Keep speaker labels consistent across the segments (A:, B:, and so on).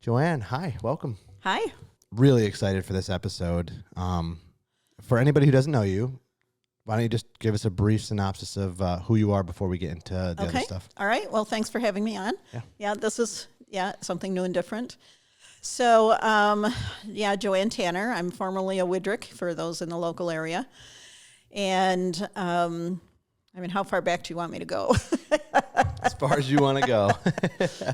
A: Joanne, hi, welcome.
B: Hi.
A: Really excited for this episode. For anybody who doesn't know you, why don't you just give us a brief synopsis of who you are before we get into the other stuff?
B: All right. Well, thanks for having me on.
A: Yeah.
B: This is something new and different. So, Joanne Tanner. I'm formerly a Widrick for those in the local area. And, how far back do you want me to go?
A: As far as you want to go.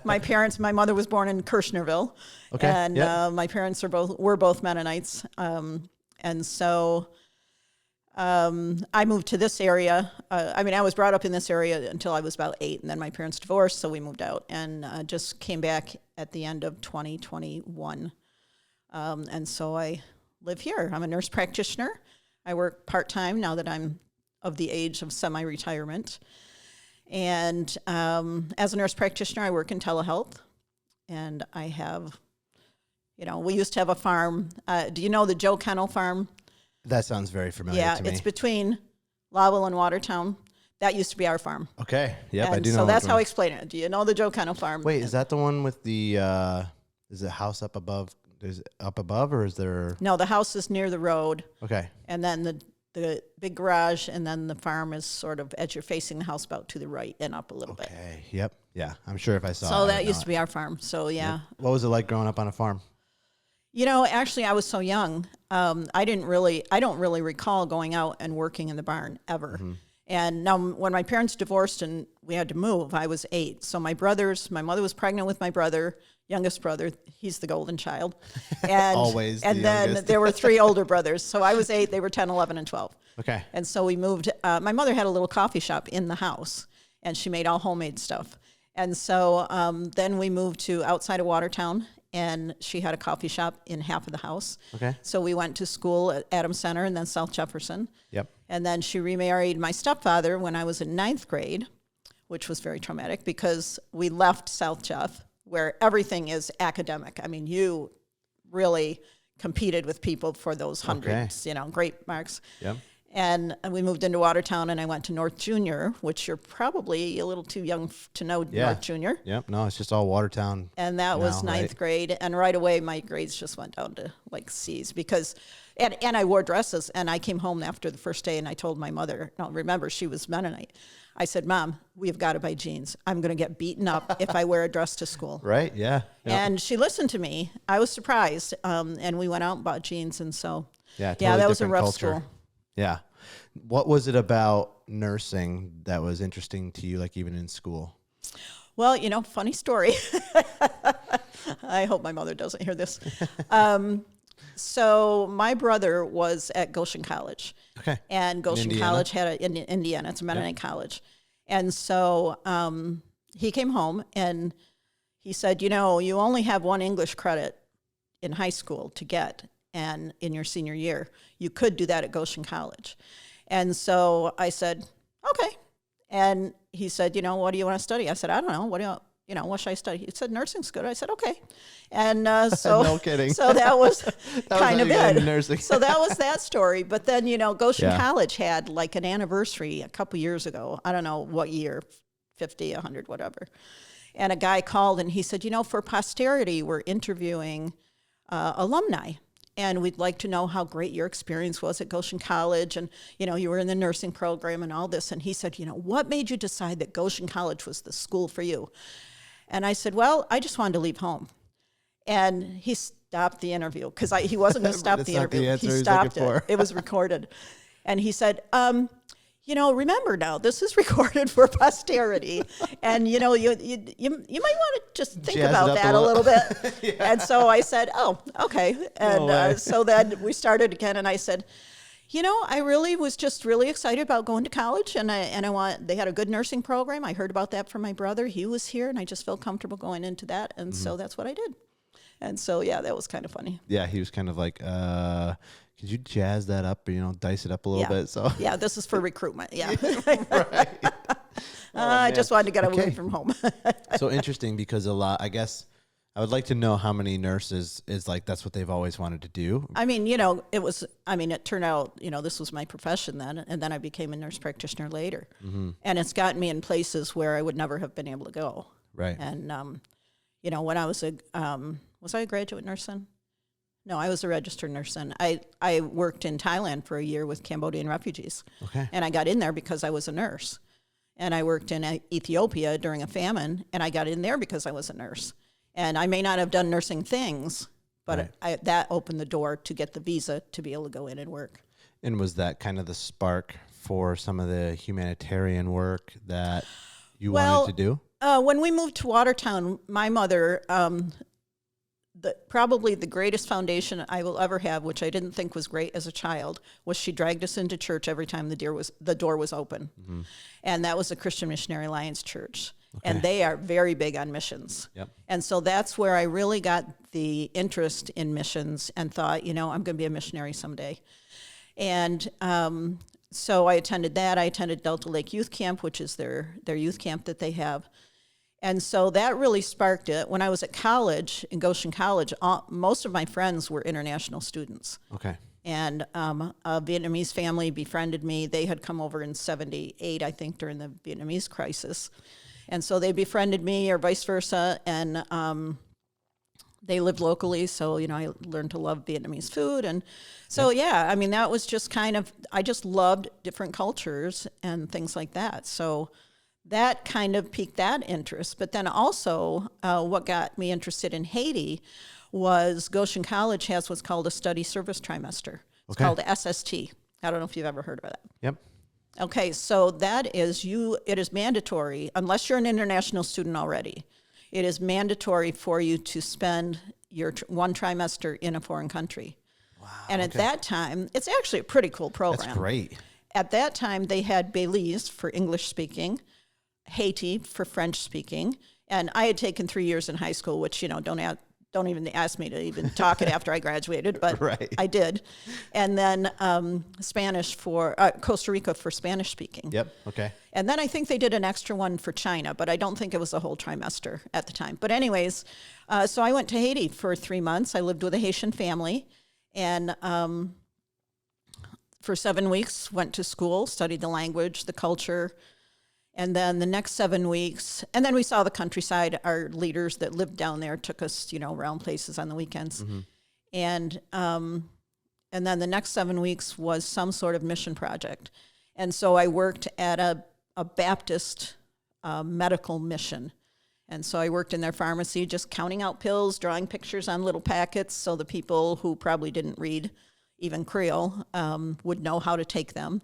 B: My mother was born in Kirshnerville.
A: Okay.
B: And my parents were both Mennonites. And so I moved to this area. I was brought up in this area until I was about 8, and then my parents divorced, so we moved out and just came back at the end of 2021. And so I live here. I'm a nurse practitioner. I work part-time now that I'm of the age of semi-retirement. And as a nurse practitioner, I work in telehealth. And I have, we used to have a farm. Do you know the Joe Kennel farm?
A: That sounds very familiar to me.
B: Yeah, it's between Lowell and Watertown. That used to be our farm.
A: Okay. Yep, I do know.
B: So that's how I explain it. Do you know the Joe Kennel farm?
A: Wait, is that the one with the, is the house up above? Is it up above or is there?
B: No, the house is near the road.
A: Okay.
B: And then the big garage, and then the farm is sort of as you're facing the house about to the right and up a little bit.
A: Okay. Yep. Yeah. I'm sure if I saw it.
B: So that used to be our farm. So yeah.
A: Yep. What was it like growing up on a farm?
B: Actually, I was so young. I don't really recall going out and working in the barn ever. Mm-hmm. And now, when my parents divorced and we had to move, I was 8. So my mother was pregnant with my brother, youngest brother. He's the golden child. And
A: always.
B: And then
A: youngest.
B: There were 3 older brothers. So I was 8. They were 10, 11, and 12.
A: Okay.
B: And so we moved. My mother had a little coffee shop in the house, and she made all homemade stuff. And so then we moved to outside of Watertown, and she had a coffee shop in half of the house.
A: Okay.
B: So we went to school at Adams Center and then South Jefferson.
A: Yep.
B: And then she remarried my stepfather when I was in 9th grade, which was very traumatic because we left South Jeff, where everything is academic. I mean, you really competed with people for those hundreds, great marks.
A: Yep.
B: And we moved into Watertown, and I went to North Junior, which you're probably a little too young to know North Junior.
A: Yep. No, it's just all Watertown.
B: And that was 9th grade. And right away, my grades just went down to like C's because, and I wore dresses. And I came home after the first day, and I told my mother, now remember, she was Mennonite. I said, Mom, we've got to buy jeans. I'm going to get beaten up if I wear a dress to school.
A: Right, yeah. Yep.
B: And she listened to me. I was surprised. And we went out and bought jeans. And so,
A: totally
B: that was a rough
A: culture.
B: school.
A: Yeah. What was it about nursing that was interesting to you, like even in school?
B: Well, funny story. I hope my mother doesn't hear this. So my brother was at Goshen College.
A: Okay.
B: And Goshen College had in Indiana. It's a Mennonite college. And so he came home and he said, you only have 1 English credit in high school to get, and in your senior year. You could do that at Goshen College. And so I said, okay. And he said, what do you want to study? I said, I don't know. What should I study? He said, nursing's good. I said, okay. And so,
A: no kidding.
B: So that was kind of it.
A: Nursing.
B: So that was that story. But then, Goshen College had like an anniversary a couple years ago. I don't know what year, 50, 100, whatever. And a guy called and he said, for posterity, we're interviewing alumni. And we'd like to know how great your experience was at Goshen College. And, you were in the nursing program and all this. And he said, what made you decide that Goshen College was the school for you? And I said, well, I just wanted to leave home. And he stopped the interview because he wasn't going to stop the interview. He stopped it. It was recorded. And he said, remember now, this is recorded for posterity. And, you might want to just think about that a little bit. Yeah. And so I said, oh, okay. And so then we started again. And I said, I really was just really excited about going to college. And they had a good nursing program. I heard about that from my brother. He was here. And I just felt comfortable going into that. And so that's what I did. And so, that was kind of funny.
A: Yeah, he was kind of like, could you jazz that up, dice it up a little bit? So
B: yeah, this is for recruitment. Yeah.
A: Right.
B: I just wanted to get away from home.
A: So interesting because I guess I would like to know how many nurses is like, that's what they've always wanted to do.
B: It turned out, this was my profession then, and then I became a nurse practitioner later. Mm-hmm. And it's gotten me in places where I would never have been able to go.
A: Right.
B: And, when I was was I a graduate nurse then? No, I was a registered nurse then. I worked in Thailand for a year with Cambodian refugees.
A: Okay.
B: And I got in there because I was a nurse. And I worked in Ethiopia during a famine, and I got in there because I was a nurse. And I may not have done nursing things, but that opened the door to get the visa to be able to go in and work.
A: And was that kind of the spark for some of the humanitarian work that you wanted to do?
B: When we moved to Watertown, my mother, probably the greatest foundation I will ever have, which I didn't think was great as a child, was she dragged us into church every time the door was open. Mm-hmm. And that was the Christian Missionary Alliance Church. Okay. And they are very big on missions. Yep. And so that's where I really got the interest in missions and thought, I'm going to be a missionary someday. And so I attended that. I attended Delta Lake Youth Camp, which is their youth camp that they have. And so that really sparked it. When I was at college, in Goshen College, most of my friends were international students.
A: Okay.
B: And a Vietnamese family befriended me. They had come over in 1978, I think, during the Vietnamese crisis. And so they befriended me, or vice versa, and they lived locally, so, I learned to love Vietnamese food. And so, that was just I just loved different cultures and things like that. So that kind of piqued that interest. But then also what got me interested in Haiti was Goshen College has what's called a study service trimester. It's called SST. I don't know if you've ever heard of that.
A: Yep.
B: Okay, so it is mandatory, unless you're an international student already, it is mandatory for you to spend your one trimester in a foreign country. Wow. And at that time, it's actually a pretty cool program.
A: That's great.
B: At that time, they had Belize for English speaking, Haiti for French speaking, and I had taken 3 years in high school, which, don't even ask me to even talk it after I graduated, but I did. And then Spanish for Costa Rica for Spanish speaking.
A: Yep. Okay.
B: And then I think they did an extra one for China, but I don't think it was a whole trimester at the time. But anyways, so I went to Haiti for 3 months. I lived with a Haitian family, and for 7 weeks went to school, studied the language, the culture. And then the next 7 weeks, and then we saw the countryside. Our leaders that lived down there took us, around places on the weekends. Mm-hmm. And then the next 7 weeks was some sort of mission project. And so I worked at a Baptist medical mission. And so I worked in their pharmacy, just counting out pills, drawing pictures on little packets so the people who probably didn't read even Creole would know how to take them.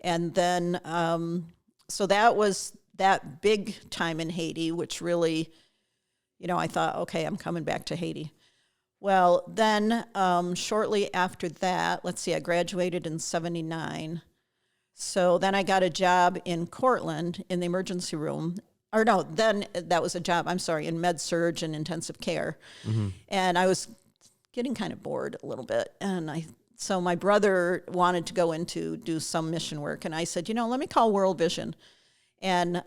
B: And then... so that was that big time in Haiti, which really, I thought, okay, I'm coming back to Haiti. Well, then shortly after that, I graduated in 1979. So then I got a job in Cortland in the emergency room. Or no, then that was a job, in med-surg and intensive care. Mm-hmm. And I was getting kind of bored a little bit. So my brother wanted to go in to do some mission work. And I said, let me call World Vision. And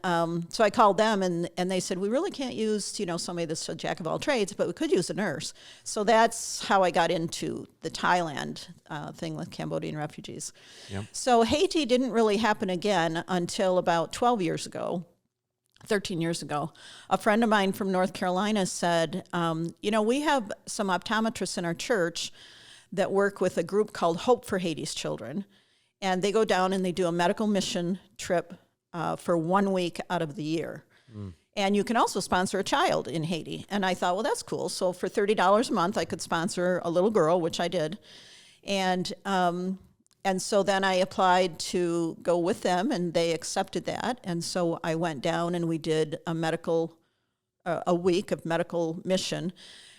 B: so I called them, and they said, we really can't use, somebody that's a jack of all trades, but we could use a nurse. So that's how I got into the Thailand thing with Cambodian refugees. Yep. So Haiti didn't really happen again until about 13 years ago. A friend of mine from North Carolina said, we have some optometrists in our church that work with a group called Hope for Haiti's Children. And they go down and they do a medical mission trip for 1 week out of the year. Mm. And you can also sponsor a child in Haiti. And I thought, well, that's cool. So for $30 a month, I could sponsor a little girl, which I did. And so then I applied to go with them, and they accepted that. And so I went down and we did a week of medical mission.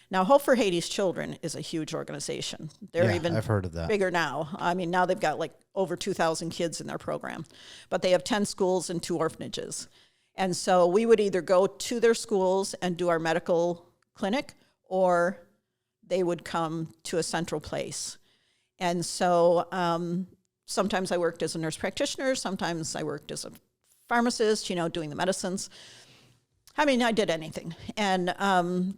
B: Now, Hope for Haiti's Children is a huge organization. They're even
A: I've heard of that.
B: Bigger now. Now they've got over 2,000 kids in their program. But they have 10 schools and 2 orphanages. And so we would either go to their schools and do our medical clinic, or they would come to a central place. And so sometimes I worked as a nurse practitioner. Sometimes I worked as a pharmacist, doing the medicines. I did anything. And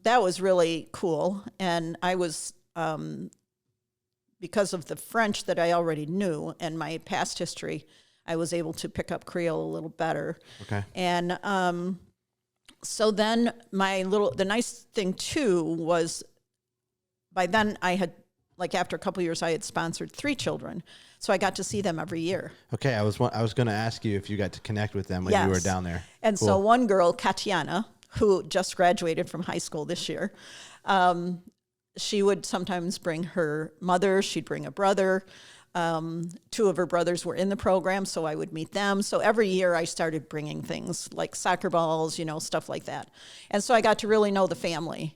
B: that was really cool. And I was, because of the French that I already knew and my past history, I was able to pick up Creole a little better. Okay. And So then the nice thing too was by then I had, like after a couple of years, I had sponsored 3 children. So I got to see them every year.
A: Okay. I was going to ask you if you got to connect with them when you were down there.
B: And so one girl, Katiana, who just graduated from high school this year, she would sometimes bring her mother, she'd bring a brother. 2 of her brothers were in the program, so I would meet them. So every year I started bringing things like soccer balls, stuff like that. And so I got to really know the family.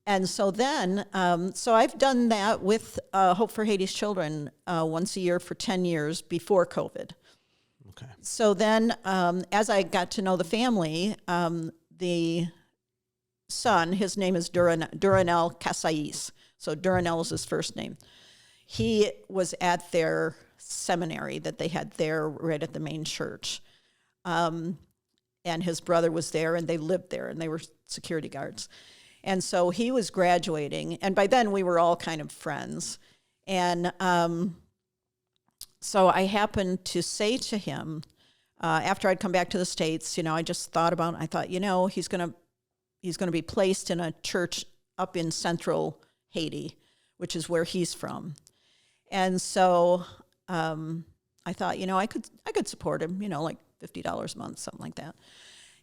B: And so then, so I've done that with Hope for Haiti's Children once a year for 10 years before COVID.
A: Okay.
B: So then as I got to know the family, the son, his name is Duranel Casais. So Duranel is his first name. He was at their seminary that they had there right at the main church. And his brother was there, and they lived there, and they were security guards. And so he was graduating, and by then we were all kind of friends. And so I happened to say to him, after I'd come back to the States, I just thought about it. I thought, he's going to be placed in a church up in Central Haiti, which is where he's from. And so I thought, I could support him, like $50 a month, something like that.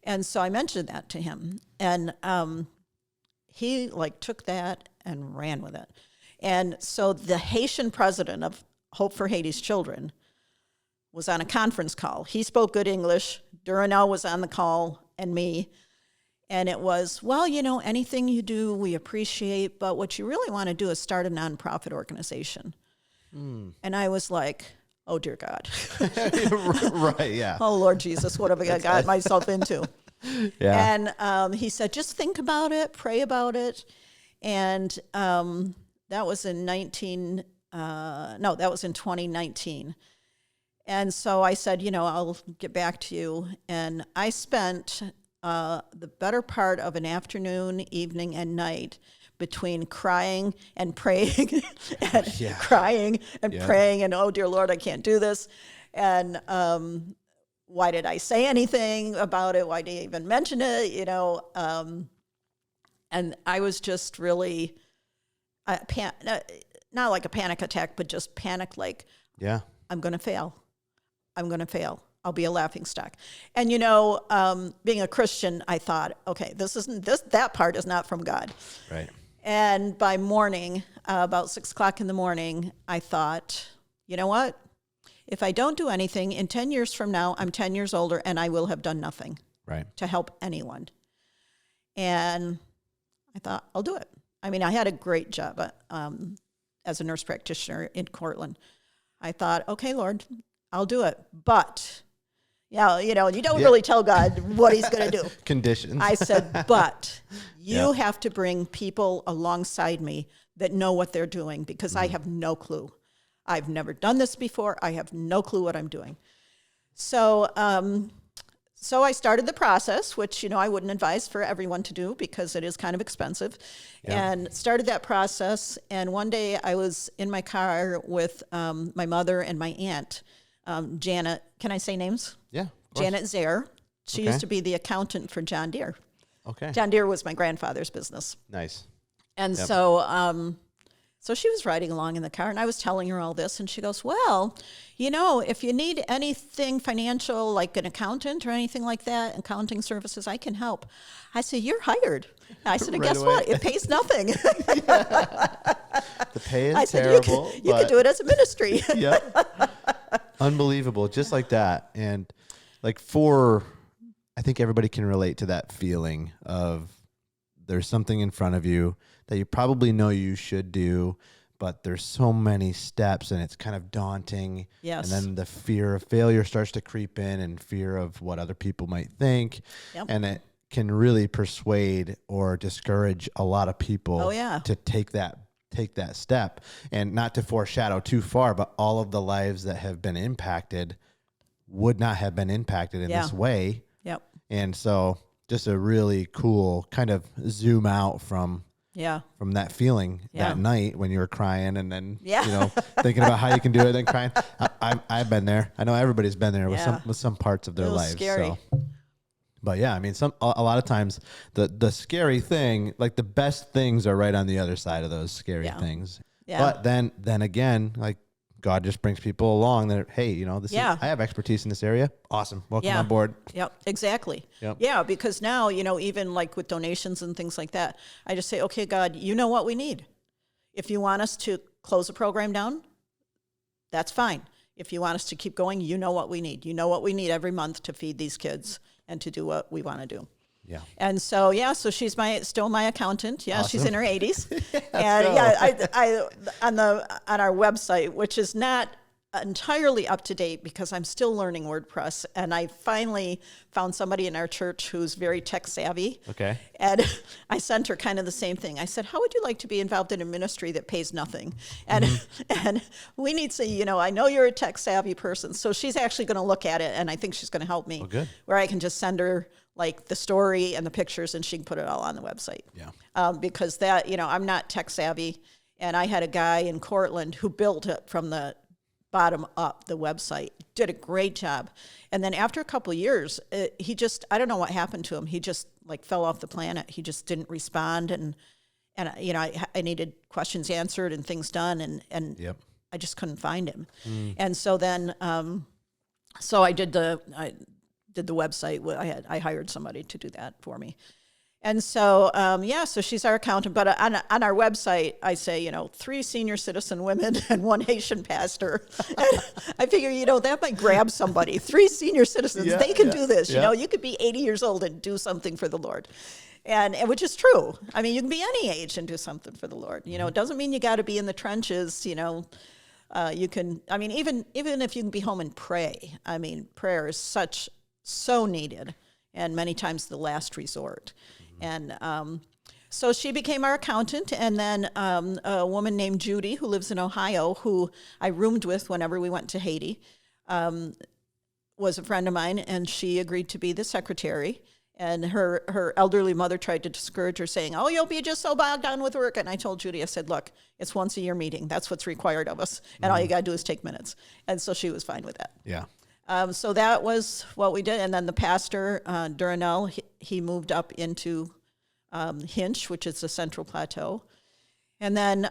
B: And so I mentioned that to him, and he took that and ran with it. And so the Haitian president of Hope for Haiti's Children was on a conference call. He spoke good English. Duranel was on the call, and me. And it was, anything you do, we appreciate, but what you really want to do is start a nonprofit organization. And I was like, oh, dear God.
A: Right, yeah.
B: Oh, Lord Jesus, what have I got myself into? Yeah. And he said, just think about it, pray about it. And that was in 2019. And so I said, I'll get back to you. And I spent the better part of an afternoon, evening, and night between crying and praying and crying and praying and, oh, dear Lord, I can't do this. And why did I say anything about it? Why did I even mention it? And I was just really, not like a panic attack, but just panic like, I'm going to fail. I'm going to fail. I'll be a laughingstock. And, being a Christian, I thought, okay, that part is not from God.
A: Right.
B: And by morning, about 6 o'clock in the morning, I thought, you know what? If I don't do anything, in 10 years from now, I'm 10 years older, and I will have done nothing to help anyone. And I thought, I'll do it. I mean, I had a great job as a nurse practitioner in Cortland. I thought, okay, Lord, I'll do it. But, you don't really tell God what he's going to do.
A: Conditions.
B: I said, but you have to bring people alongside me that know what they're doing, because I have no clue. I've never done this before. I have no clue what I'm doing. So so I started the process, which, I wouldn't advise for everyone to do because it is kind of expensive, and started that process. And one day I was in my car with my mother and my aunt, Janet. Can I say names?
A: Yeah.
B: Janet Zaire. She used to be the accountant for John Deere.
A: Okay.
B: John Deere was my grandfather's business.
A: Nice.
B: And so she was riding along in the car, and I was telling her all this, and she goes, well, if you need anything financial, like an accountant or anything like that, accounting services, I can help. I said, you're hired. I said, and guess what? It pays nothing.
A: The pay is terrible.
B: You could do it as a ministry.
A: Unbelievable. Just like that. And I think everybody can relate to that feeling of there's something in front of you that you probably know you should do, but there's so many steps and it's kind of daunting.
B: Yes.
A: And then the fear of failure starts to creep in, and fear of what other people might think.
B: Yep.
A: And it can really persuade or discourage a lot of people to take that step. And not to foreshadow too far, but all of the lives that have been impacted would not have been impacted in this way.
B: Yep.
A: And so just a really cool kind of zoom out from that feeling that night when you were crying, and then thinking about how you can do it and crying. I've been there. I know everybody's been there with some parts of their lives.
B: Scary.
A: So But yeah, I mean, a lot of times the scary thing, like the best things are right on the other side of those scary things. Yeah. But then again, like God just brings people along that, hey, you know, I have expertise in this area. Awesome. Welcome on board.
B: Yep, exactly. Yep. Yeah, because now, you know, even like with donations and things like that, I just say, okay, God, you know what we need. If you want us to close the program down, that's fine. If you want us to keep going, you know what we need. You know what we need every month to feed these kids and to do what we want to do. Yeah. And so, so she's still my accountant. Yeah, awesome. She's in her 80s. I on our website, which is not entirely up to date because I'm still learning WordPress, and I finally found somebody in our church who's very tech savvy. Okay. And I sent her kind of the same thing. I said, how would you like to be involved in a ministry that pays nothing? And and we need to, you know, I know you're a tech savvy person, so she's actually going to look at it, and I think she's going to help me. Oh, good. Where I can just send her like the story and the pictures, and she can put it all on the website. Yeah. Because that, you know, I'm not tech savvy, and I had a guy in Cortland who built it from the bottom up, the website, did a great job. And then after a couple of years, he just, I don't know what happened to him. He just like fell off the planet. He just didn't respond. And you know, I needed questions answered and things done. And yep. I just couldn't find him. And so then, so I did the website. I hired somebody to do that for me. And so, so she's our accountant. But on our website, I say, you know, 3 senior citizen women and 1 Haitian pastor. And I figure, you know, that might grab somebody. 3 senior citizens, they can do this. You know, you could be 80 years old and do something for the Lord. And which is true. I mean, you can be any age and do something for the Lord. You know, it doesn't mean you got to be in the trenches, you know. You can, I mean, even if you can be home and pray. I mean, prayer is so needed, and many times the last resort. And so she became our accountant, and then a woman named Judy, who lives in Ohio, who I roomed with whenever we went to Haiti, was a friend of mine, and she agreed to be the secretary. And her elderly mother tried to discourage her, saying, oh, you'll be just so bogged down with work. And I told Judy, I said, look, it's once a year meeting. That's what's required of us. And all you got to do is take minutes. And so she was fine with that. Yeah. So that was what we did. And then the pastor, Duranel, he moved up into Hinch, which is the Central Plateau. And then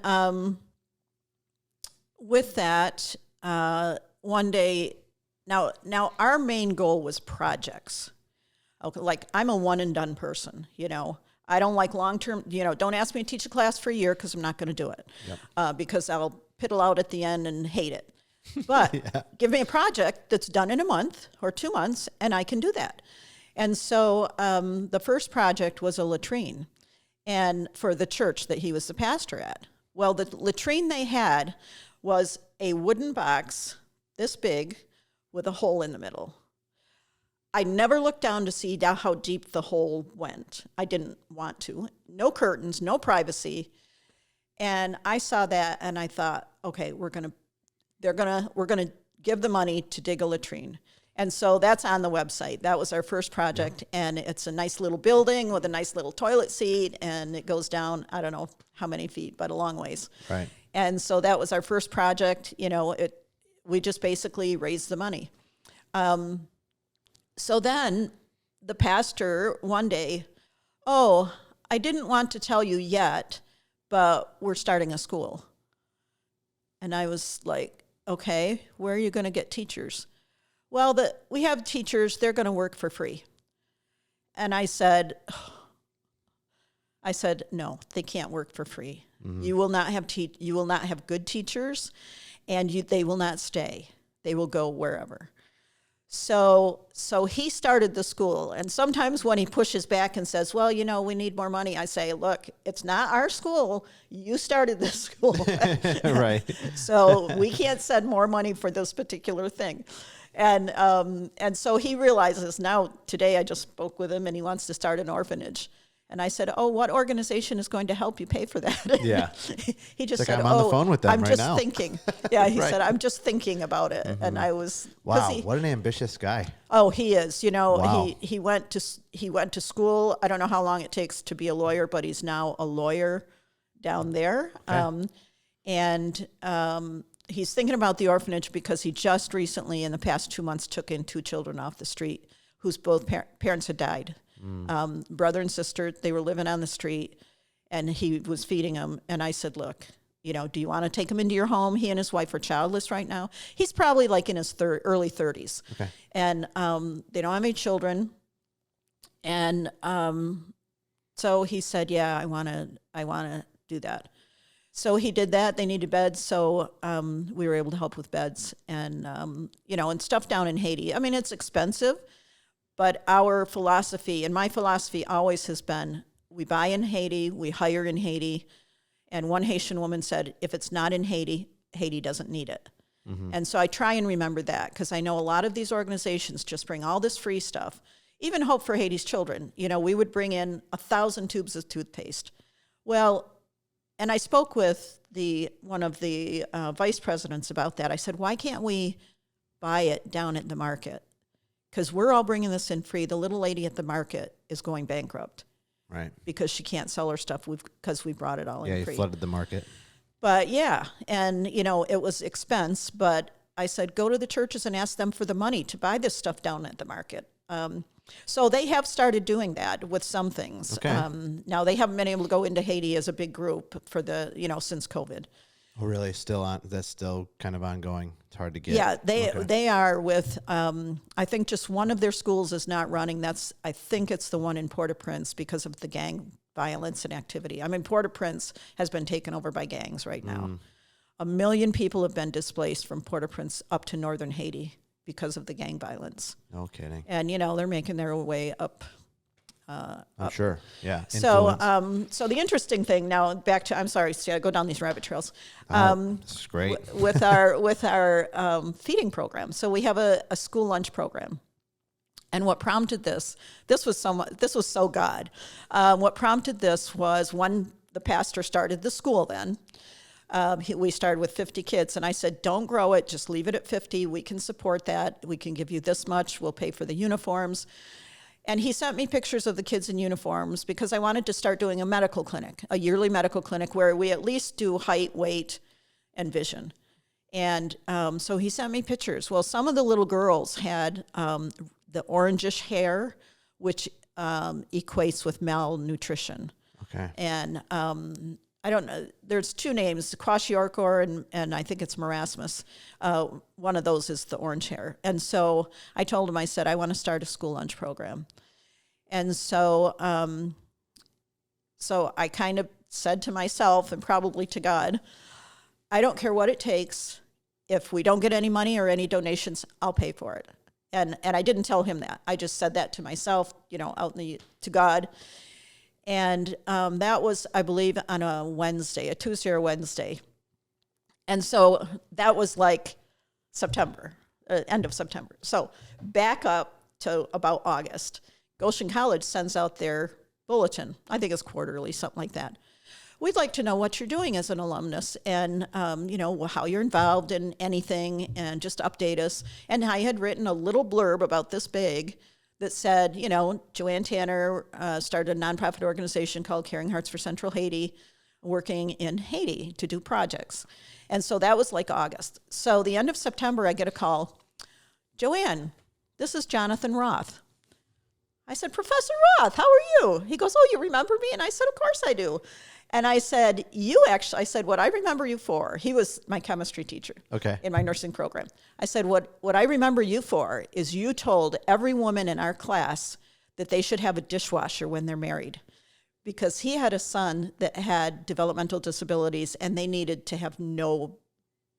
B: with that, one day, now our main goal was projects. Okay, like I'm a one and done person, you know. I don't like long-term, you know, don't ask me to teach a class for a year because I'm not going to do it. Yep. Because I'll piddle out at the end and hate it. But give me a project that's done in a month or 2 months, and I can do that. And so the first project was a latrine, and for the church that he was the pastor at. Well, the latrine they had was a wooden box this big with a hole in the middle. I never looked down to see how deep the hole went. I didn't want to. No curtains, no privacy. And I saw that, and I thought, okay, we're gonna give the money to dig a latrine. And so that's on the website. That was our first project, and it's a nice little building with a nice little toilet seat, and it goes down, I don't know how many feet, but a long ways. Right. And so that was our first project. You know, we just basically raised the money. So then the pastor one day, oh, I didn't want to tell you yet, but we're starting a school. And I was like, okay, where are you going to get teachers? Well, we have teachers, they're going to work for free. And I said, no, they can't work for free. Mm-hmm. You will not have good teachers, and they will not stay. They will go wherever. So he started the school, and sometimes when he pushes back and says, well, you know, we need more money, I say, look, it's not our school. You started this school. Right. So we can't send more money for this particular thing. And so he realizes now, today I just spoke with him, and he wants to start an orphanage. And I said, oh, what organization is going to help you pay for that? Yeah. He just said,
A: I'm on the phone with them
B: I'm
A: right
B: just
A: now.
B: thinking. Yeah, he said, I'm just thinking about it. Mm-hmm. And I was,
A: wow, what an ambitious guy.
B: Oh, he is. You know, wow. he went to school. I don't know how long it takes to be a lawyer, but he's now a lawyer down there. Okay. He's thinking about the orphanage because he just recently, in the past 2 months, took in 2 children off the street whose both parents had died. Brother and sister, they were living on the street, and he was feeding them. And I said, look, do you want to take him into your home? He and his wife are childless right now. He's probably like in his early 30s.
A: Okay.
B: And they don't have any children. And so he said, yeah, I want to do that. So he did that. They needed beds, so we were able to help with beds and and stuff down in Haiti. I mean, it's expensive, but our philosophy, and my philosophy always has been, we buy in Haiti, we hire in Haiti, and one Haitian woman said, if it's not in Haiti, Haiti doesn't need it. Mm-hmm. And so I try and remember that, because I know a lot of these organizations just bring all this free stuff. Even Hope for Haiti's Children, we would bring in 1,000 tubes of toothpaste. Well, and I spoke with one of the vice presidents about that. I said, why can't we buy it down at the market? Because we're all bringing this in free. The little lady at the market is going bankrupt.
A: Right.
B: Because she can't sell her stuff because we brought it all in free.
A: Yeah, you flooded the market.
B: But yeah, and it was expense, but I said, go to the churches and ask them for the money to buy this stuff down at the market. So they have started doing that with some things.
A: Okay.
B: Now they haven't been able to go into Haiti as a big group for since COVID.
A: Oh, really? That's still kind of ongoing. It's hard to get.
B: Yeah, they are with, I think just one of their schools is not running. I think it's the one in Port-au-Prince because of the gang violence and activity. I mean, Port-au-Prince has been taken over by gangs right now. 1 million people have been displaced from Port-au-Prince up to northern Haiti because of the gang violence.
A: No kidding.
B: And, they're making their way up.
A: I'm sure. Yeah.
B: So, so the interesting thing now, back to, I'm sorry, see, I go down these rabbit trails.
A: This is great.
B: with our feeding program. So we have a school lunch program. And what prompted this was so God. What prompted this was the pastor started the school then. We started with 50 kids, and I said, don't grow it, just leave it at 50. We can support that. We can give you this much. We'll pay for the uniforms. And he sent me pictures of the kids in uniforms because I wanted to start doing a medical clinic, a yearly medical clinic where we at least do height, weight, and vision. And so he sent me pictures. Well, some of the little girls had the orangish hair, which equates with malnutrition.
A: Okay.
B: And I don't know. There's two names, kwashiorkor and I think it's marasmus. One of those is the orange hair. And so I told him, I said, I want to start a school lunch program. And so so I kind of said to myself and probably to God, I don't care what it takes. If we don't get any money or any donations, I'll pay for it. And I didn't tell him that. I just said that to myself, to God. And that was, I believe, on a Tuesday or Wednesday. And so that was like September, end of September. So back up to about August. Goshen College sends out their bulletin. I think it's quarterly, something like that. We'd like to know what you're doing as an alumnus and, how you're involved in anything and just update us. And I had written a little blurb about this big that said, Joanne Tanner started a nonprofit organization called Caring Hearts for Central Haiti, working in Haiti to do projects. And so that was like August. So the end of September, I get a call, Joanne, this is Jonathan Roth. I said, Professor Roth, how are you? He goes, oh, you remember me? And I said, of course I do. And I said, what I remember you for, he was my chemistry teacher in my nursing program. I said, what I remember you for is you told every woman in our class that they should have a dishwasher when they're married because he had a son that had developmental disabilities and they needed to have no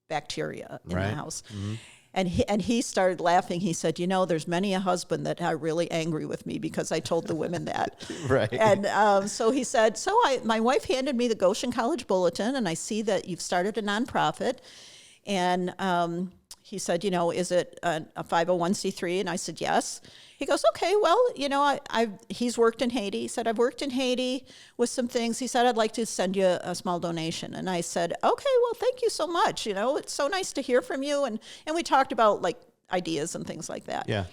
B: bacteria in the house. Mm-hmm. And he started laughing. He said, there's many a husband that are really angry with me because I told the women that.
A: Right.
B: And so he said, my wife handed me the Goshen College Bulletin, and I see that you've started a nonprofit. And he said, is it a 501c3? And I said, yes. He goes, okay, well, he's worked in Haiti. He said, I've worked in Haiti with some things. He said, I'd like to send you a small donation. And I said, okay, well, thank you so much. It's so nice to hear from you. And we talked about like ideas and things like that.
A: Yeah.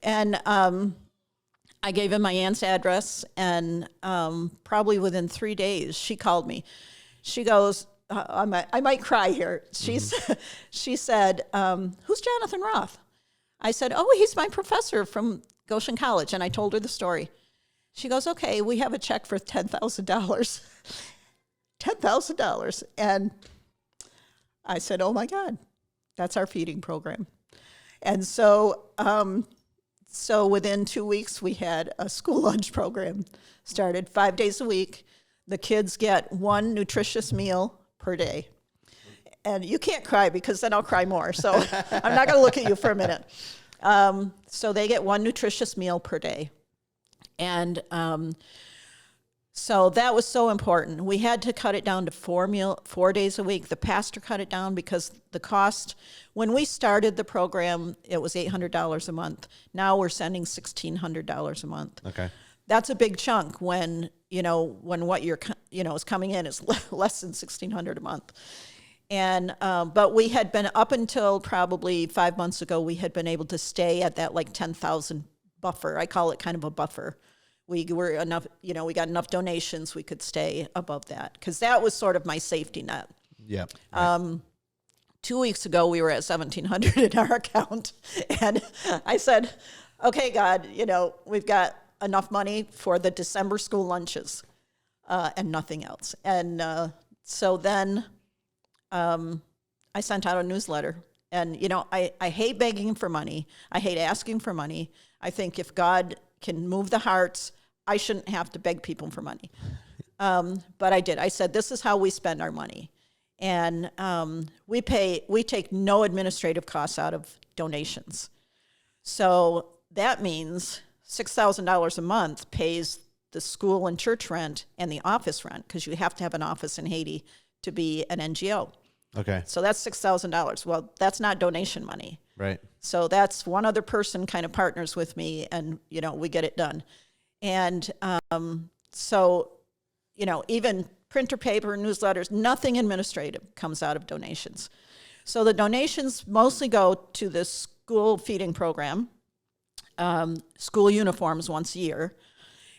B: And I gave him my aunt's address. And probably within 3 days, she called me. She goes, I might cry here. She said, who's Jonathan Roth? I said, oh, he's my professor from Goshen College. And I told her the story. She goes, okay, we have a check for $10,000. $10,000. And I said, oh my God, that's our feeding program. And so, so within 2 weeks, we had a school lunch program started 5 days a week. The kids get one nutritious meal per day. And you can't cry because then I'll cry more. So I'm not going to look at you for a minute. So they get one nutritious meal per day. And so that was so important. We had to cut it down to 4 days a week. The pastor cut it down because the cost, when we started the program, it was $800 a month. Now we're sending $1,600 a month.
A: Okay.
B: That's a big chunk when what you're, is coming in is less than $1,600 a month. And, but we had been up until probably 5 months ago, we had been able to stay at that like 10,000 buffer. I call it kind of a buffer. We were enough, we got enough donations, we could stay above that because that was sort of my safety net.
A: Yeah. Right.
B: 2 weeks ago, we were at 1,700 in our account. And I said, okay, God, we've got enough money for the December school lunches and nothing else. And so then I sent out a newsletter. And, I hate begging for money. I hate asking for money. I think if God can move the hearts, I shouldn't have to beg people for money. But I did. I said, this is how we spend our money. And we take no administrative costs out of donations. So that means $6,000 a month pays the school and church rent and the office rent, because you have to have an office in Haiti to be an NGO.
A: Okay.
B: So that's $6,000. Well, that's not donation money.
A: Right.
B: So that's one other person kind of partners with me, and, we get it done. And so, even printer paper, newsletters, nothing administrative comes out of donations. So the donations mostly go to this school feeding program, school uniforms once a year.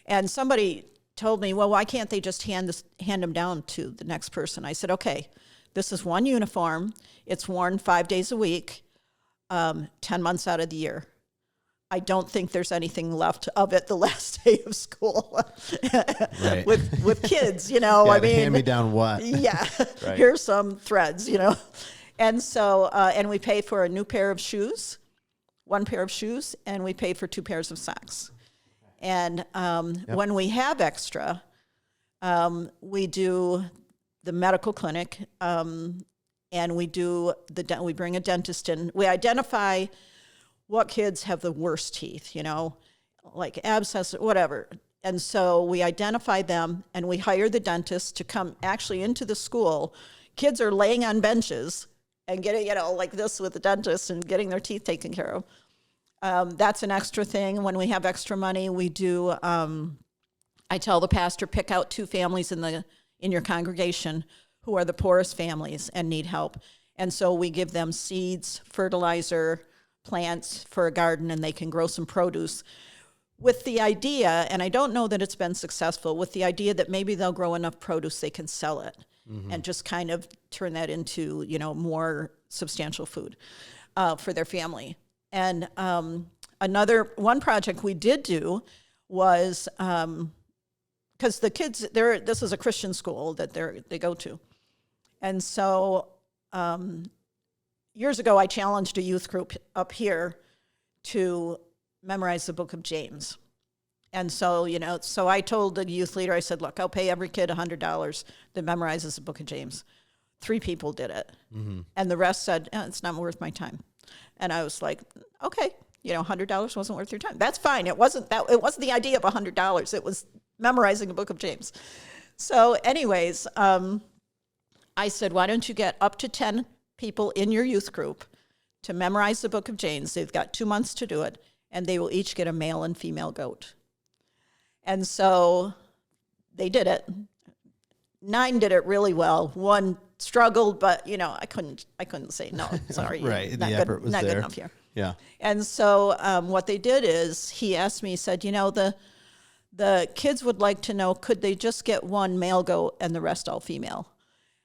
B: And somebody told me, well, why can't they just hand them down to the next person? I said, okay, this is one uniform. It's worn 5 days a week, 10 months out of the year. I don't think there's anything left of it the last day of school
A: right.
B: with kids,
A: Yeah, I mean, hand me down what?
B: Yeah,
A: Right.
B: Here's some threads, And so, and we pay for a new pair of shoes, one pair of shoes, and we pay for 2 pairs of socks. And when we have extra, we do the medical clinic, and we we bring a dentist in. We identify what kids have the worst teeth, like abscess, whatever. And so we identify them, and we hire the dentist to come actually into the school. Kids are laying on benches and getting, like this with the dentist and getting their teeth taken care of. That's an extra thing. When we have extra money, we do, I tell the pastor, pick out 2 families in your congregation who are the poorest families and need help. And so we give them seeds, fertilizer, plants for a garden, and they can grow some produce with the idea, and I don't know that it's been successful, with the idea that maybe they'll grow enough produce they can sell it and just kind of turn that into, more substantial food for their family. And one project we did do was, because the kids, this is a Christian school that they go to. And so years ago, I challenged a youth group up here to memorize the book of James. And so, so I told the youth leader, I said, look, I'll pay every kid $100 that memorizes the book of James. 3 people did it. Mm-hmm. And the rest said, it's not worth my time. And I was like, okay, $100 wasn't worth your time. That's fine. It wasn't the idea of $100. It was memorizing the book of James. So anyways, I said, why don't you get up to 10 people in your youth group to memorize the book of James? They've got 2 months to do it, and they will each get a male and female goat. And so they did it. 9 did it really well. 1 struggled, but I couldn't say no. Sorry,
A: right.
B: Not
A: the effort was
B: not
A: there.
B: good enough here.
A: Yeah.
B: And so what they did is he asked me, he said, the kids would like to know, could they just get 1 male goat and the rest all female?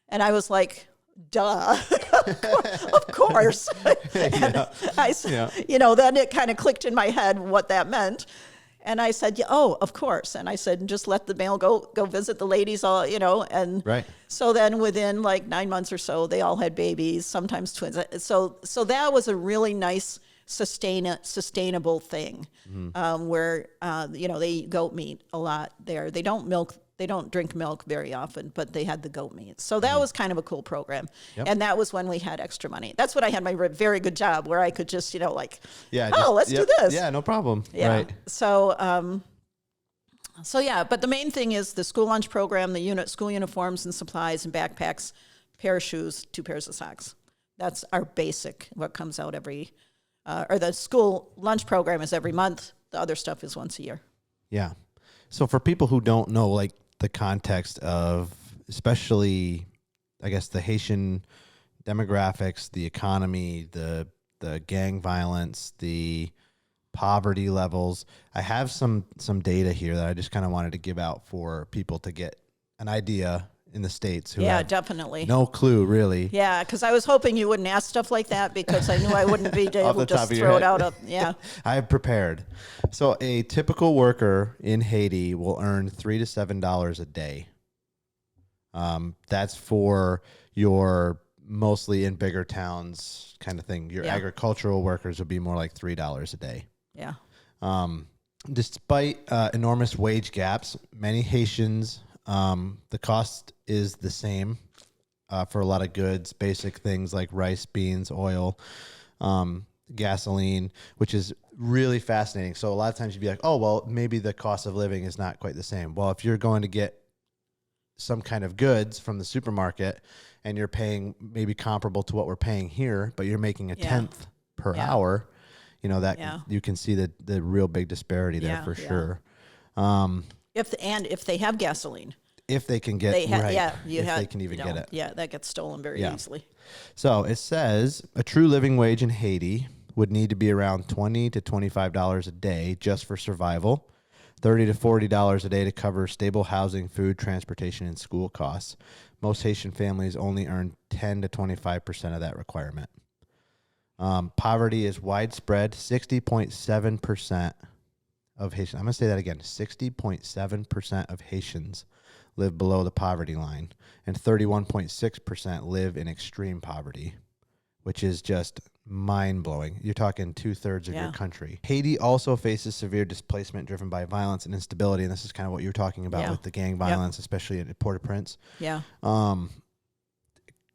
B: And I was like, duh. Of course. And I said, then it kind of clicked in my head what that meant. And I said, of course. And I said, just let the male go visit the ladies all, and
A: right.
B: So then within like 9 months or so, they all had babies, sometimes twins. So that was a really nice sustainable thing, where, they eat goat meat a lot there. They don't drink milk very often, but they had the goat meat. So that was kind of a cool program. Yep. And that was when we had extra money. That's when I had my very good job where I could just, let's do this.
A: Yeah, no problem.
B: Yeah.
A: Right.
B: So, but the main thing is the school lunch program, the school uniforms and supplies and backpacks, pair of shoes, 2 pairs of socks. That's our basic, what comes out or the school lunch program is every month. The other stuff is once a year.
A: Yeah. So for people who don't know, like, the context of, especially, I guess, the Haitian demographics, the economy, the gang violence, the poverty levels, I have some data here that I just kind of wanted to give out for people to get an idea in the States who have
B: definitely
A: no clue, really.
B: Yeah, because I was hoping you wouldn't ask stuff like that because I knew I wouldn't be able to just throw it out.
A: I have prepared. So a typical worker in Haiti will earn $3 to $7 a day. That's for your mostly in bigger towns kind of thing. Your agricultural workers would be more like $3 a day.
B: Yeah.
A: Despite enormous wage gaps, many Haitians, the cost is the same for a lot of goods, basic things like rice, beans, oil, gasoline, which is really fascinating. So a lot of times you'd be like, oh, well, maybe the cost of living is not quite the same. Well, if you're going to get some kind of goods from the supermarket and you're paying maybe comparable to what we're paying here, but you're making a tenth per hour, you can see the real big disparity there for sure.
B: If they have gasoline.
A: If they can get
B: they
A: can even get it.
B: Yeah, that gets stolen very easily.
A: So it says a true living wage in Haiti would need to be around $20 to $25 a day just for survival, $30 to $40 a day to cover stable housing, food, transportation, and school costs. Most Haitian families only earn 10 to 25% of that requirement. Poverty is widespread. 60.7% of Haitians, I'm going to say that again, 60.7% of Haitians live below the poverty line, and 31.6% live in extreme poverty, which is just mind-blowing. You're talking 2/3 of your country. Haiti also faces severe displacement driven by violence and instability, and this is kind of what you're talking about with the gang violence, especially at Port-au-Prince.
B: Yeah.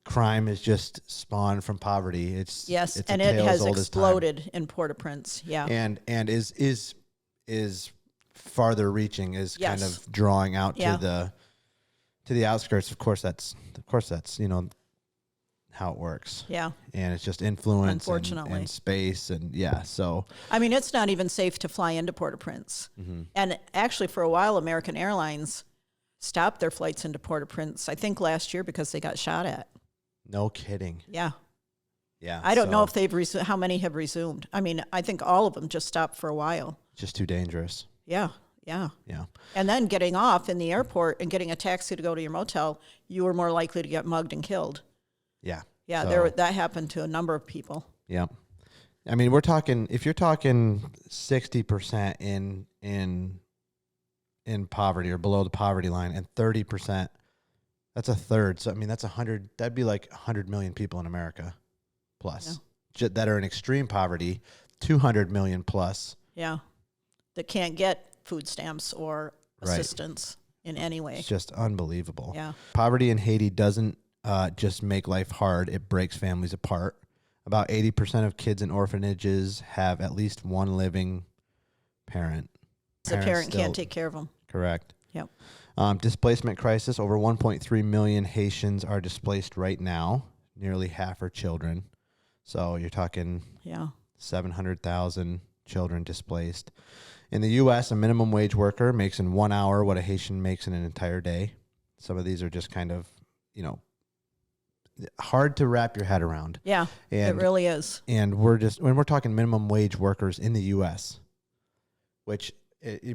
A: Crime is just spawned from poverty. It's
B: it has exploded in Port-au-Prince. Yeah.
A: And is farther reaching, is kind of drawing out to the outskirts. Of course that's how it works.
B: Yeah.
A: And it's just influence,
B: unfortunately,
A: and space, and so
B: I mean, it's not even safe to fly into Port-au-Prince. Mm-hmm. And actually for a while American Airlines stopped their flights into Port-au-Prince, I think last year, because they got shot at.
A: No kidding.
B: Yeah.
A: Yeah.
B: I don't know if they've how many have resumed. I mean, I think all of them just stopped for a while.
A: Just too dangerous.
B: Yeah. And then getting off in the airport and getting a taxi to go to your motel, you were more likely to get mugged and killed.
A: Yeah.
B: Yeah, that happened to a number of people.
A: Yeah. I mean, if you're talking 60% in poverty or below the poverty line, and 30%, that's a third. So I mean, that's 100. That'd be like 100 million people in America plus that are in extreme poverty. 200 million plus.
B: Yeah. That can't get food stamps or assistance in any way.
A: It's just unbelievable.
B: Yeah.
A: Poverty in Haiti doesn't just make life hard. It breaks families apart. About 80% of kids in orphanages have at least one living parent.
B: The parent can't take care of them.
A: Correct.
B: Yep.
A: Displacement crisis. Over 1.3 million Haitians are displaced right now. Nearly half are children. So you're talking 700,000 children displaced. In the U.S., a minimum wage worker makes in 1 hour what a Haitian makes in an entire day. Some of these are just kind of, hard to wrap your head around.
B: Yeah, it really is.
A: And when we're talking minimum wage workers in the U.S., which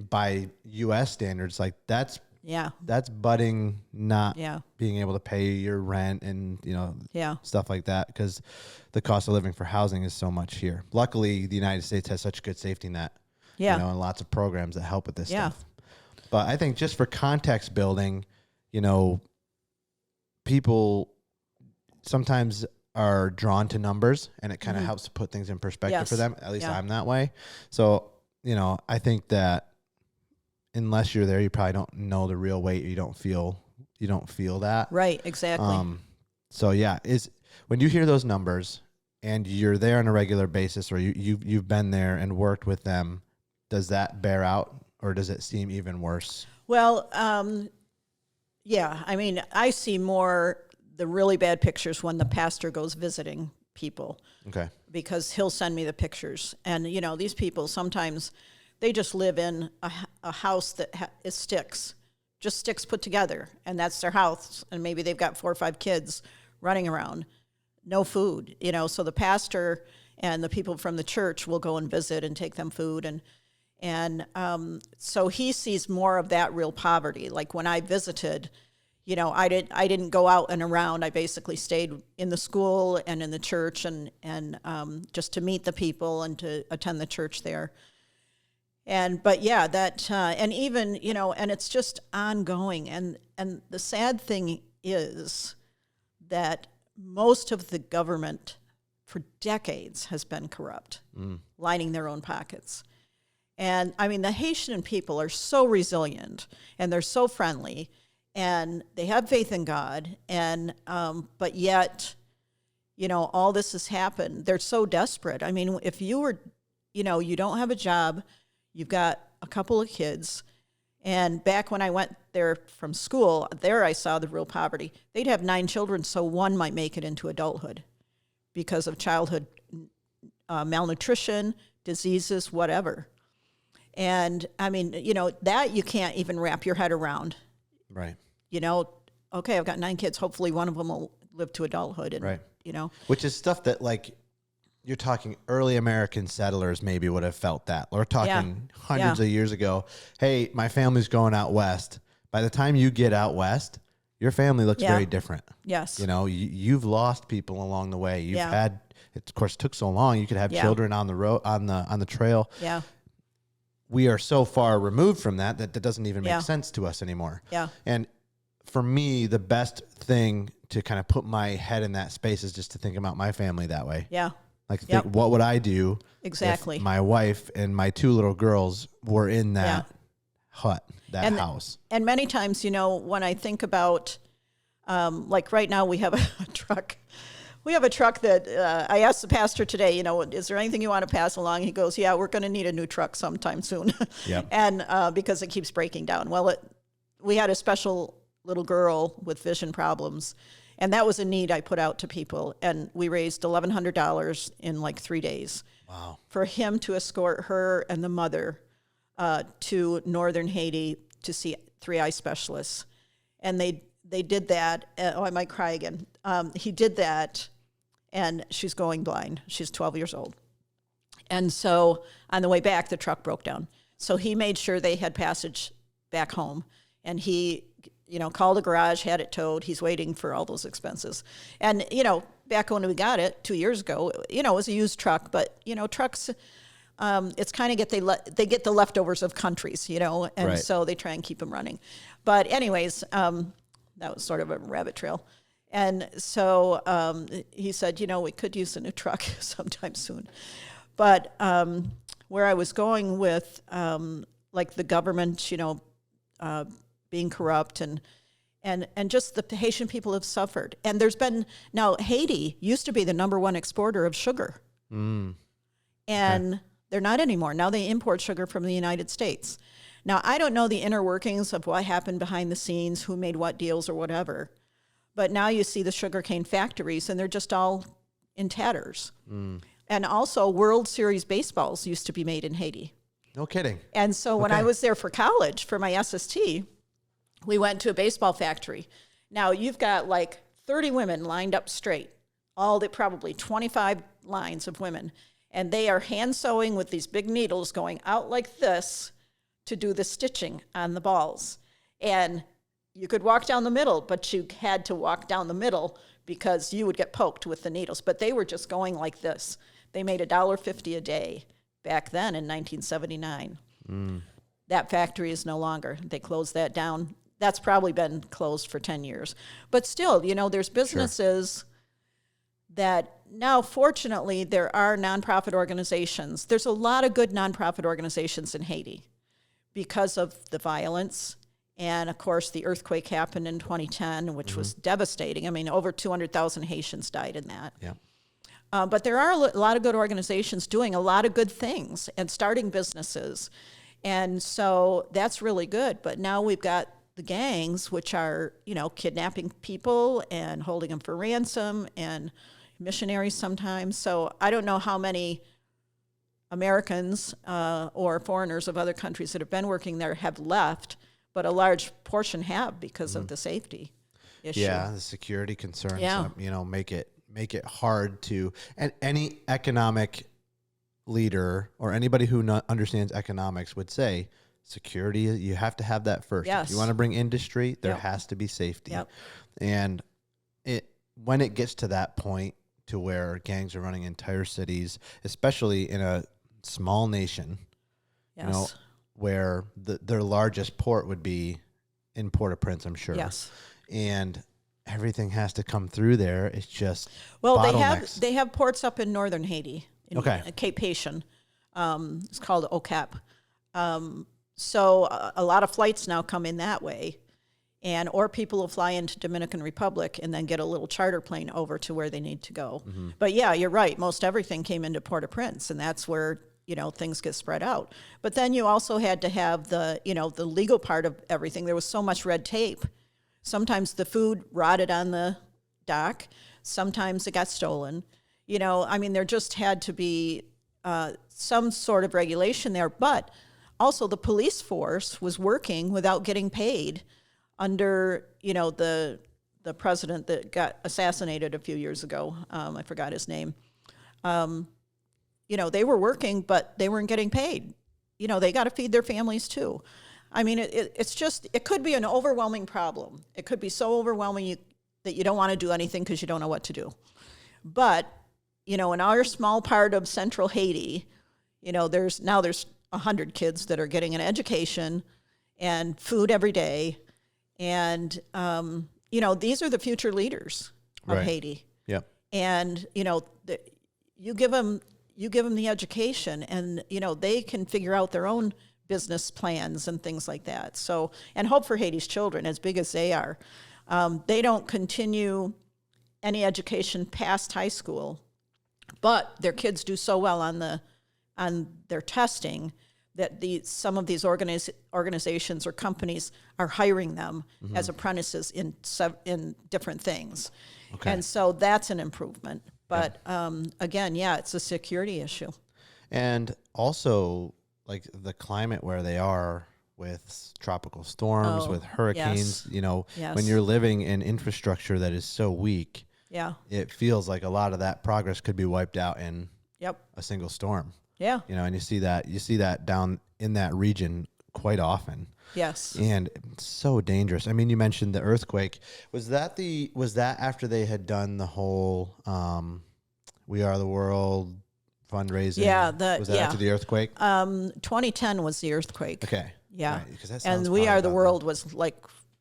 A: by U.S. standards, like that's that's budding, not being able to pay your rent and, stuff like that, because the cost of living for housing is so much here. Luckily, the United States has such a good safety net, and lots of programs that help with this stuff. But I think just for context building, people sometimes are drawn to numbers, and it kind of helps to put things in perspective for them. At least I'm that way. So, I think that unless you're there, you probably don't know the real weight. You don't feel that.
B: Right. Exactly.
A: So when you hear those numbers and you're there on a regular basis, or you've been there and worked with them, does that bear out, or does it seem even worse?
B: Well, I mean, I see more the really bad pictures when the pastor goes visiting people.
A: Okay.
B: Because he'll send me the pictures. And, these people, sometimes they just live in a house that is sticks, just sticks put together. And that's their house. And maybe they've got 4 or 5 kids running around. No food, So the pastor and the people from the church will go and visit and take them food. And so he sees more of that real poverty. Like when I visited, I didn't go out and around. I basically stayed in the school and in the church and just to meet the people and to attend the church there. And even, and it's just ongoing. And the sad thing is that most of the government for decades has been corrupt, lining their own pockets. And I mean, the Haitian people are so resilient and they're so friendly and they have faith in God. And, but yet, all this has happened. They're so desperate. I mean, if you were, you don't have a job, you've got a couple of kids. And back when I went there from school, there I saw the real poverty. They'd have 9 children, so one might make it into adulthood because of childhood malnutrition, diseases, whatever. And I mean, that you can't even wrap your head around.
A: Right.
B: Okay, I've got 9 kids. Hopefully one of them will live to adulthood. And,
A: right. Which is stuff that, like, you're talking early American settlers maybe would have felt that. We're talking hundreds of years ago. Hey, my family's going out west. By the time you get out west, your family looks very different.
B: Yes.
A: You've lost people along the way. You've had, of course, it took so long. You could have children on the road, on the trail.
B: Yeah.
A: We are so far removed from that doesn't even make sense to us anymore.
B: Yeah.
A: And for me, the best thing to kind of put my head in that space is just to think about my family that way.
B: Yeah.
A: Like, think, what would I do
B: exactly
A: if my wife and my 2 little girls were in that hut, that house? And
B: many times, when I think about, like right now we have a truck. We have a truck that I asked the pastor today, is there anything you want to pass along? He goes, we're going to need a new truck sometime soon.
A: Yep.
B: And because it keeps breaking down. Well, we had a special little girl with vision problems. And that was a need I put out to people. And we raised $1,100 in like 3 days.
A: Wow.
B: For him to escort her and the mother to northern Haiti to see 3 eye specialists. And they did that. I might cry again. He did that, and she's going blind. She's 12 years old. And so on the way back, the truck broke down. So he made sure they had passage back home. And he, called a garage, had it towed. He's waiting for all those expenses. And, back when we got it 2 years ago, it was a used truck. But, trucks, it's kind of they get the leftovers of countries, and
A: right.
B: So they try and keep them running. But anyways, that was sort of a rabbit trail. And so he said, we could use a new truck sometime soon. But where I was going with, like the government, being corrupt and just the Haitian people have suffered. And there's been, now Haiti used to be the #1 exporter of sugar. And they're not anymore. Now they import sugar from the United States. Now, I don't know the inner workings of what happened behind the scenes, who made what deals or whatever. But now you see the sugarcane factories, and they're just all in tatters. And also, World Series baseballs used to be made in Haiti.
A: No kidding.
B: And so when I was there for college, for my SST, we went to a baseball factory. Now, you've got like 30 women lined up straight, probably 25 lines of women. And they are hand sewing with these big needles going out like this to do the stitching on the balls. And you could walk down the middle, but you had to walk down the middle because you would get poked with the needles. But they were just going like this. They made $1.50 a day back then in 1979. That factory is no longer. They closed that down. That's probably been closed for 10 years. But still, you know, there's businesses that now, fortunately, there are nonprofit organizations. There's a lot of good nonprofit organizations in Haiti because of the violence. And, of course, the earthquake happened in 2010, which was devastating. I mean, over 200,000 Haitians died in that.
A: Yeah.
B: But there are a lot of good organizations doing a lot of good things and starting businesses. And so that's really good. But now we've got the gangs, which are, you know, kidnapping people and holding them for ransom and missionaries sometimes. So I don't know how many Americans or foreigners of other countries that have been working there have left, but a large portion have because of the safety issue.
A: Yeah, the security concerns, you know, make it hard to, and any economic leader or anybody who understands economics would say security, you have to have that first.
B: Yes.
A: If you want to bring industry, there has to be safety. And when it gets to that point to where gangs are running entire cities, especially in a small nation, you know, where their largest port would be in Port-au-Prince, I'm sure. And everything has to come through there. It's just
B: they have ports up in northern Haiti, in Cape Haitian. It's called OCAP. So a lot of flights now come in that way, or people will fly into Dominican Republic and then get a little charter plane over to where they need to go. But yeah, you're right. Most everything came into Port-au-Prince, and that's where, you know, things get spread out. But then you also had to have the legal part of everything. There was so much red tape. Sometimes the food rotted on the dock. Sometimes it got stolen. You know, I mean, there just had to be some sort of regulation there. But also the police force was working without getting paid under, you know, the president that got assassinated a few years ago. I forgot his name. You know, they were working, but they weren't getting paid. You know, they got to feed their families too. I mean, it's just, it could be an overwhelming problem. It could be so overwhelming that you don't want to do anything because you don't know what to do. But, you know, in our small part of Central Haiti, you know, there's 100 kids that are getting an education and food every day. And, you know, these are the future leaders of Haiti.
A: Yep.
B: And, you know, you give them the education and, you know, they can figure out their own business plans and things like that. So, and hope for Haiti's children, as big as they are. They don't continue any education past high school, but their kids do so well on their testing that some of these organizations or companies are hiring them as apprentices in different things. Okay. And so that's an improvement. But again, it's a security issue. And
A: also, like the climate where they are with tropical storms, with hurricanes, you know, when you're living in infrastructure that is so weak, it feels like a lot of that progress could be wiped out in a single storm. Yeah. You know, and you see that down in that region quite often. Yes. And it's so dangerous. I mean, you mentioned the earthquake. Was that after they had done the whole We Are the World fundraising? Yeah. Was that after the earthquake?
B: 2010 was the earthquake. Okay. Yeah. Right, and We Are the World was like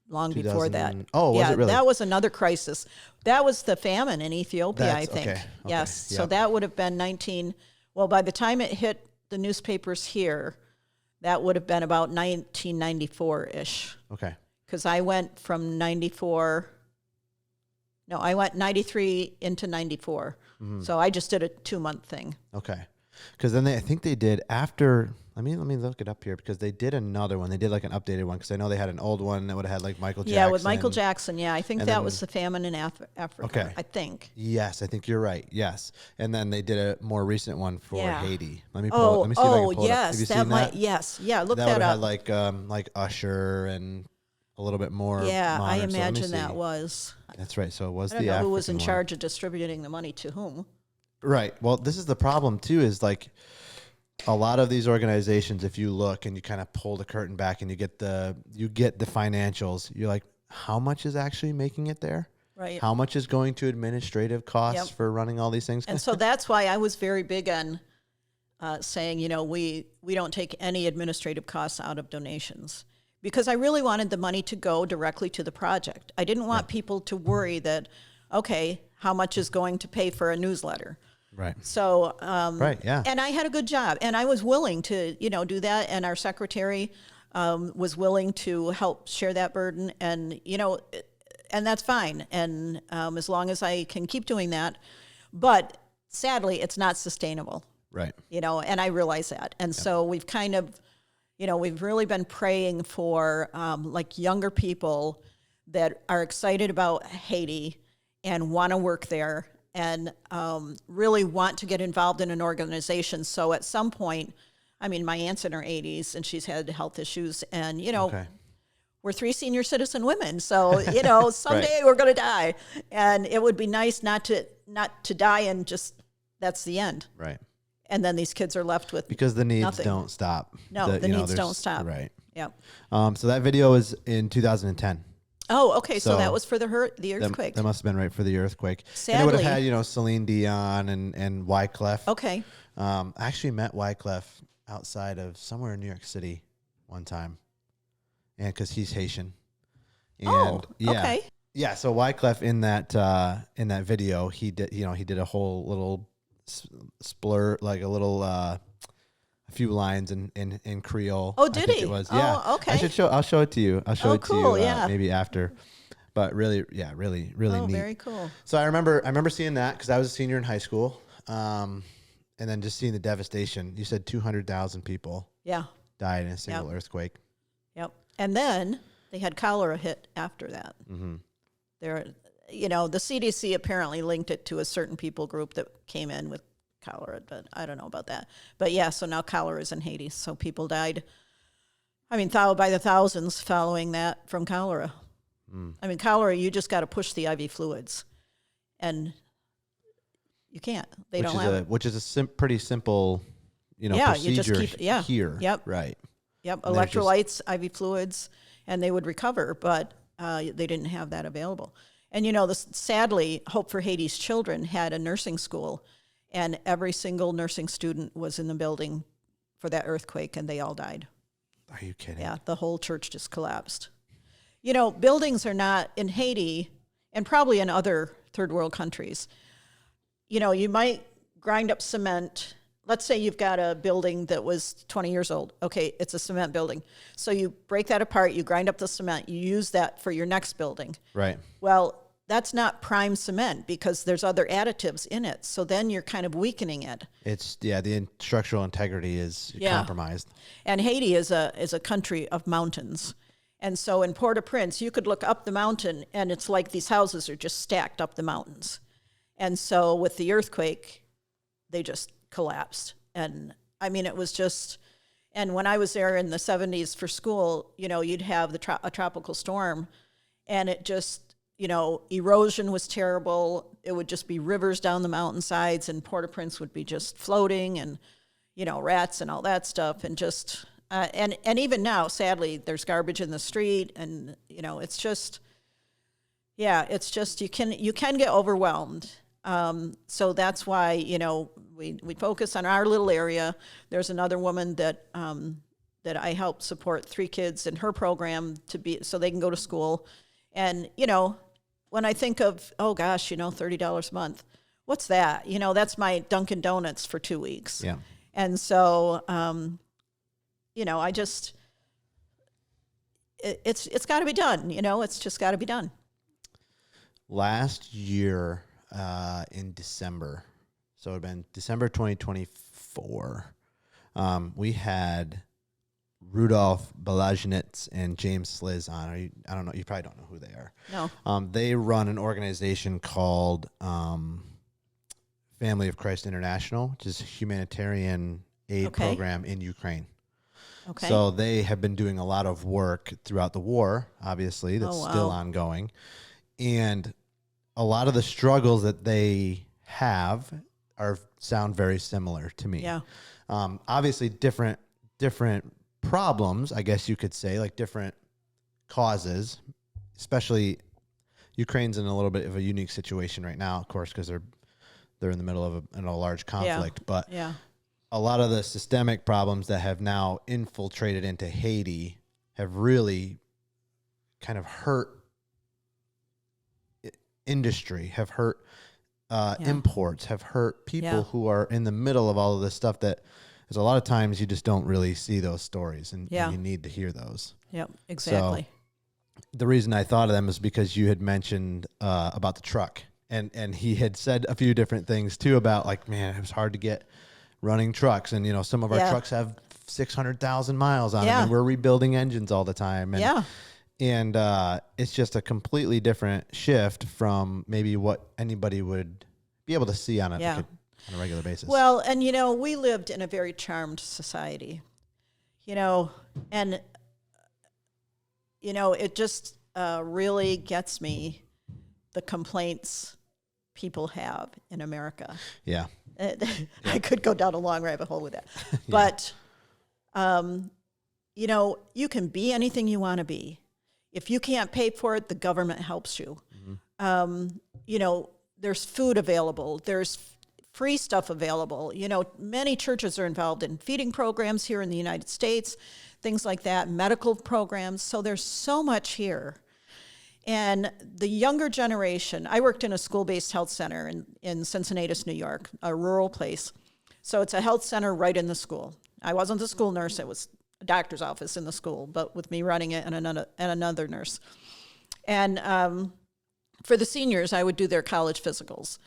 B: long before that.
A: Oh, was it really?
B: That was another crisis. That was the famine in Ethiopia, I think. Okay. Yes. Yep. So that would have been by the time it hit the newspapers here, that would have been about 1994-ish. Okay. Because I went from 93 into 94. Mm-hmm. So I just did a 2-month thing. Okay. Because then I think they did after, let me look it up here, because they did another one. They did like an updated one, because I know they had an old one that would have had like Michael Jackson. Yeah, with Michael Jackson. Yeah, I think that was the famine in Africa. Okay. I think. Yes, I think you're right. Yes. And then they did a more recent one for Haiti. Let me see if I can pull it up. Have you seen that? Yes. Yeah, look that up. That would have had like Usher and a little bit more. Yeah, modern. I imagine that was. That's right. So it was the African one. I don't know who was in charge of distributing the money to whom. Right. Well, this is the problem too, is like
A: a lot of these organizations, if you look and you kind of pull the curtain back and you get the financials, you're like, how much is actually making it there?
B: Right.
A: How much is going to administrative costs for running all these things?
B: And so that's why I was very big on saying, we don't take any administrative costs out of donations, because I really wanted the money to go directly to the project. I didn't want people to worry that, okay, how much is going to pay for a newsletter?
A: Right.
B: So,
A: yeah.
B: And I had a good job, and I was willing to, do that. And our secretary was willing to help share that burden, and, and that's fine. And as long as I can keep doing that, but sadly, it's not sustainable.
A: Right.
B: And I realize that. And so we've kind of, we've really been praying for like younger people that are excited about Haiti and want to work there and really want to get involved in an organization. So at some point, I mean, my aunt's in her 80s and she's had health issues, and, we're 3 senior citizen women. So, someday we're going to die, and it would be nice not to die and just, that's the end.
A: Right.
B: And then these kids are left with
A: because the needs
B: nothing.
A: Don't stop.
B: No, the needs don't stop.
A: Right.
B: Yep.
A: So that video was in 2010.
B: Oh, okay. So that was for the earthquake.
A: That must have been right for the earthquake.
B: Sadly.
A: And it would have had, Celine Dion and Wyclef.
B: Okay.
A: I actually met Wyclef outside of somewhere in New York City one time. And because he's Haitian. And
B: okay.
A: Yeah. So Wyclef in that video, he did a whole little splur, like a little, a few lines in Creole.
B: Oh, did he?
A: It was. Yeah.
B: Oh, okay.
A: I'll show it to you. I'll show it to
B: cool,
A: you
B: yeah.
A: maybe after. But really neat.
B: Very cool.
A: So I remember seeing that because I was a senior in high school. And then just seeing the devastation. You said 200,000 people died in a single earthquake.
B: Yep. And then they had cholera hit after that.
A: Mm-hmm.
B: The CDC apparently linked it to a certain people group that came in with cholera, but I don't know about that. But yeah, so now cholera is in Haiti. So people died, by the thousands following that from cholera. Mm. Cholera, you just got to push the IV fluids, and you can't. They don't have it.
A: Which is a pretty simple, procedure
B: you just keep,
A: here.
B: Yep.
A: Right.
B: Yep. And electrolytes, IV fluids, and they would recover, but they didn't have that available. And, sadly, Hope for Haiti's Children had a nursing school, and every single nursing student was in the building for that earthquake, and they all died.
A: Are you kidding?
B: Yeah, the whole church just collapsed. Buildings are not, in Haiti, and probably in other third world countries, you might grind up cement. Let's say you've got a building that was 20 years old. Okay, it's a cement building. So you break that apart, you grind up the cement, you use that for your next building.
A: Right.
B: Well, that's not prime cement because there's other additives in it. So then you're kind of weakening it.
A: It's, the structural integrity is compromised.
B: And Haiti is a country of mountains. And so in Port-au-Prince, you could look up the mountain and it's like these houses are just stacked up the mountains. And so with the earthquake, they just collapsed. And it was just, and when I was there in the 70s for school, you'd have a tropical storm, and it just, erosion was terrible. It would just be rivers down the mountainsides, and Port-au-Prince would be just floating, and, rats and all that stuff. And just, and even now, sadly, there's garbage in the street, and, it's just, it's just, you can get overwhelmed. So that's why, we focus on our little area. There's another woman that I help support 3 kids in her program so they can go to school. And, when I think of, oh gosh, $30 a month, what's that? That's my Dunkin' Donuts for 2 weeks.
A: Yeah.
B: And so, I just, it's got to be done. It's just got to be done.
A: Last year, in December, so it would have been December 2024, we had Rudolph Balaginitz and James Sliz on. I don't know, you probably don't know who they are.
B: No.
A: They run an organization called Family of Christ International, which is a humanitarian aid program in Ukraine.
B: Okay.
A: So they have been doing a lot of work throughout the war, obviously, that's still ongoing. And a lot of the struggles that they have sound very similar to me.
B: Yeah.
A: Obviously different problems, I guess you could say, like different causes, especially Ukraine's in a little bit of a unique situation right now, of course, because they're in the middle of a large conflict. But a lot of the systemic problems that have now infiltrated into Haiti have really kind of hurt industry, have hurt imports, have hurt people who are in the middle of all of this stuff. That is, a lot of times you just don't really see those stories, and you need to hear those.
B: Yep, exactly.
A: So the reason I thought of them is because you had mentioned about the truck, and he had said a few different things too about, like, man, it was hard to get running trucks, and some of our trucks have 600,000 miles on them, and we're rebuilding engines all the time. And, and it's just a completely different shift from maybe what anybody would be able to see on a regular basis.
B: Well, and we lived in a very charmed society, and it just really gets me, the complaints people have in America.
A: Yeah.
B: I could go down a long rabbit hole with that. But, you can be anything you want to be. If you can't pay for it, the government helps you. Mm-hmm. There's food available. There's free stuff available. Many churches are involved in feeding programs here in the United States, things like that, medical programs. So there's so much here. And the younger generation, I worked in a school-based health center in Cincinnatus, New York, a rural place. So it's a health center right in the school. I wasn't the school nurse. It was a doctor's office in the school, but with me running it and another nurse. And for the seniors, I would do their college physicals.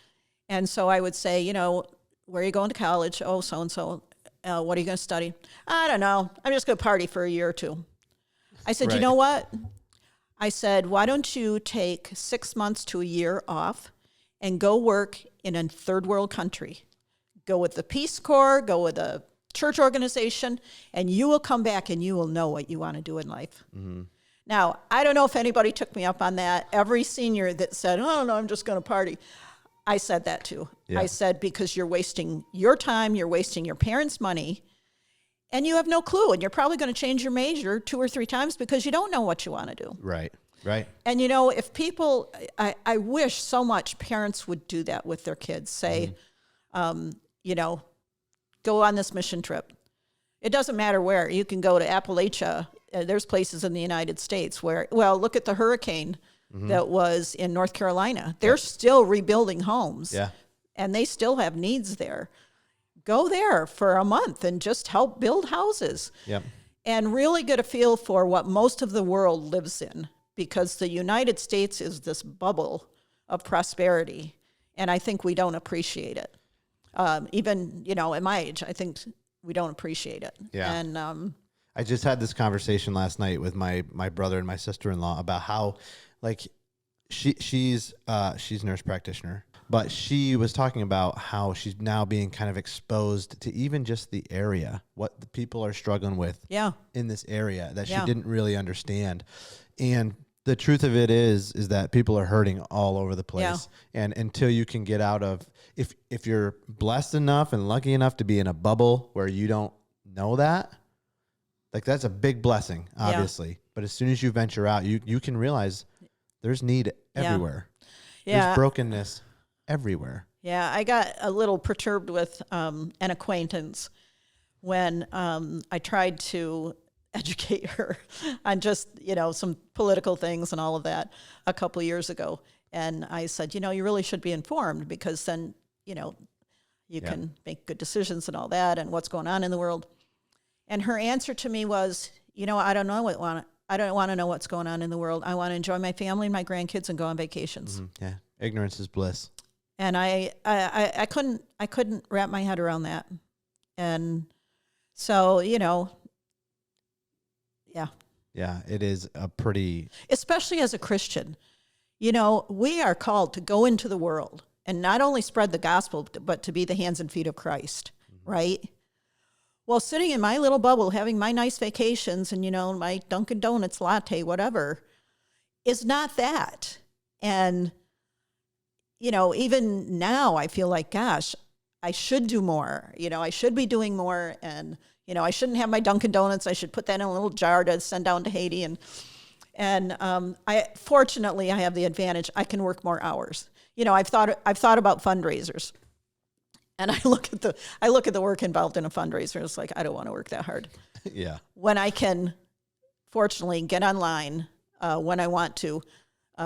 B: And so I would say, where are you going to college? Oh, so-and-so. What are you going to study? I don't know. I'm just going to party for a year or two. I said, You know what? I said, why don't you take 6 months to a year off and go work in a third world country? Go with the Peace Corps, go with a church organization, and you will come back and you will know what you want to do in life. Mm-hmm. Now, I don't know if anybody took me up on that. Every senior that said, oh, no, I'm just going to party. I said that too. Yeah. I said, because you're wasting your time, you're wasting your parents' money, and you have no clue, and you're probably going to change your major 2 or 3 times because you don't know what you want to do.
A: Right.
B: And, if people, I wish so much parents would do that with their kids. Say, go on this mission trip. It doesn't matter where. You can go to Appalachia. There's places in the United States where, look at the hurricane that was in North Carolina. They're still rebuilding homes. Yeah. And they still have needs there. Go there for a month and just help build houses. Yep. And really get a feel for what most of the world lives in, because the United States is this bubble of prosperity, and I think we don't appreciate it. Even, at my age, I think we don't appreciate it. Yeah. And
A: I just had this conversation last night with my brother and my sister-in-law about how, like, she's a nurse practitioner, but she was talking about how she's now being kind of exposed to even just the area, what the people are struggling with in this area that she didn't really understand. And the truth of it is that people are hurting all over the place. Yeah. And until you can get out of, if you're blessed enough and lucky enough to be in a bubble where you don't know that, like, that's a big blessing, obviously. Yeah. But as soon as you venture out, you can realize there's need everywhere. Yeah. There's brokenness everywhere.
B: Yeah, I got a little perturbed with an acquaintance when I tried to educate her on just, some political things and all of that a couple of years ago. And I said, you really should be informed, because then, you can make good decisions and all that and what's going on in the world. And her answer to me was, I don't know I don't want to know what's going on in the world. I want to enjoy my family and my grandkids and go on vacations. Mm-hmm. Yeah.
A: Ignorance is bliss.
B: And I couldn't wrap my head around that. And so, yeah.
A: Yeah, it is a pretty...
B: Especially as a Christian, we are called to go into the world and not only spread the gospel, but to be the hands and feet of Christ, right? Well, sitting in my little bubble, having my nice vacations and, my Dunkin' Donuts latte, whatever, is not that. And, even now I feel like, gosh, I should do more. I should be doing more, and I shouldn't have my Dunkin' Donuts. I should put that in a little jar to send down to Haiti, and I fortunately I have the advantage I can work more hours. I've thought about fundraisers, and I look at the work involved in a fundraiser. It's like I don't want to work that hard.
A: Yeah.
B: When I can, fortunately, get online when I want to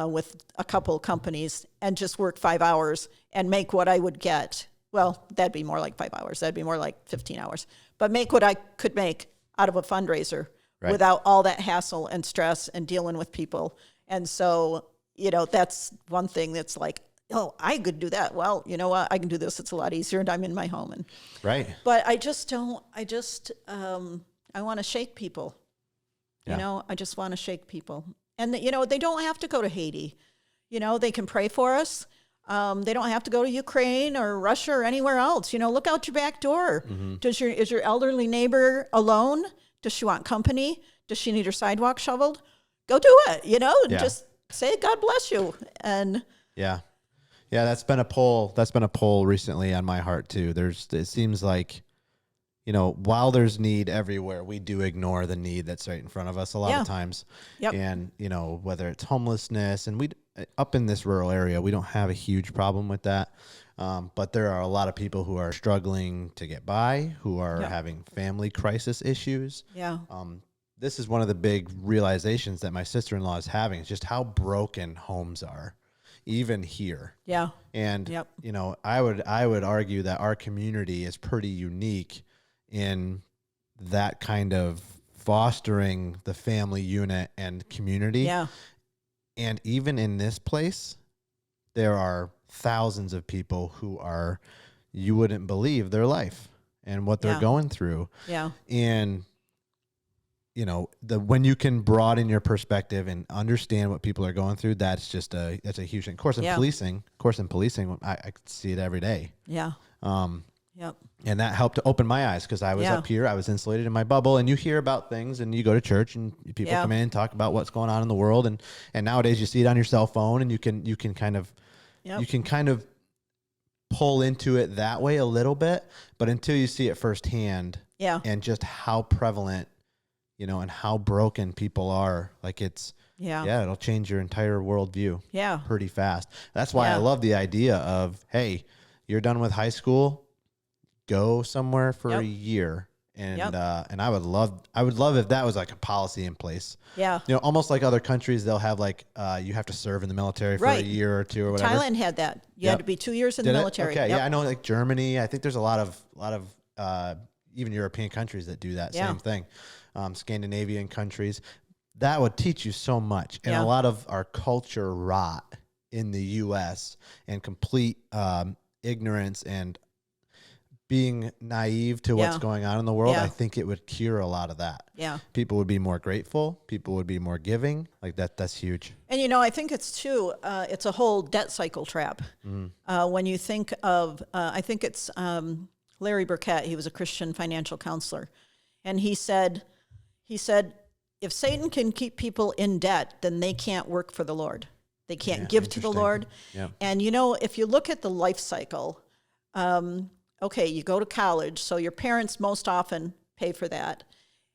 B: with a couple companies and just work 5 hours and make what I would get. Well, that'd be more like 5 hours. That'd be more like 15 hours. But make what I could make out of a fundraiser without all that hassle and stress and dealing with people. And so, that's one thing that's like, oh, I could do that. Well, you know what? I can do this. It's a lot easier, and I'm in my home.
A: Right.
B: But I just don't. I want to shake people.
A: Yeah.
B: I just want to shake people. And they don't have to go to Haiti. They can pray for us. They don't have to go to Ukraine or Russia or anywhere else. Look out your back door. Mm-hmm. Is your elderly neighbor alone? Does she want company? Does she need her sidewalk shoveled? Go do it. Just say God bless you. And
A: yeah, that's been a poll recently on my heart too. It seems like, while there's need everywhere, we do ignore the need that's right in front of us a lot of times.
B: Yep.
A: And whether it's homelessness, and up in this rural area, we don't have a huge problem with that. But there are a lot of people who are struggling to get by, who are having family crisis issues.
B: Yeah.
A: This is one of the big realizations that my sister-in-law is having, is just how broken homes are, even here.
B: Yeah.
A: And, I would argue that our community is pretty unique in that kind of fostering the family unit and community.
B: Yeah.
A: And even in this place, there are thousands of people who you wouldn't believe their life and what they're going through.
B: Yeah.
A: And, when you can broaden your perspective and understand what people are going through, that's a huge thing. Of course, in policing, I see it every day.
B: Yeah.
A: Yep. And that helped to open my eyes, because I was up here, I was insulated in my bubble, and you hear about things, and you go to church, and people come in and talk about what's going on in the world, and nowadays you see it on your cell phone, and you can kind of pull into it that way a little bit, but until you see it firsthand, and just how prevalent, and how broken people are, like it'll change your entire worldview pretty fast. That's why I love the idea of, hey, you're done with high school, go somewhere for a year. And I would love if that was like a policy in place.
B: Yeah.
A: Almost like other countries, they'll have like you have to serve in the military for a year or two or whatever.
B: Thailand had that. You had to be 2 years in the military.
A: Okay. Yeah, I know, like Germany. I think there's a lot of even European countries that do that same thing. Scandinavian countries. That would teach you so much. And a lot of our culture rot in the U.S. and complete ignorance and being naive to what's going on in the world, I think it would cure a lot of that. Yeah. People would be more grateful. People would be more giving. Like that's huge.
B: And, I think it's too, it's a whole debt cycle trap. Mm-hmm. When you think of, I think it's Larry Burkett, he was a Christian financial counselor. And he said, if Satan can keep people in debt, then they can't work for the Lord. They can't give to the Lord. Yeah. And, if you look at the life cycle, okay, you go to college, so your parents most often pay for that.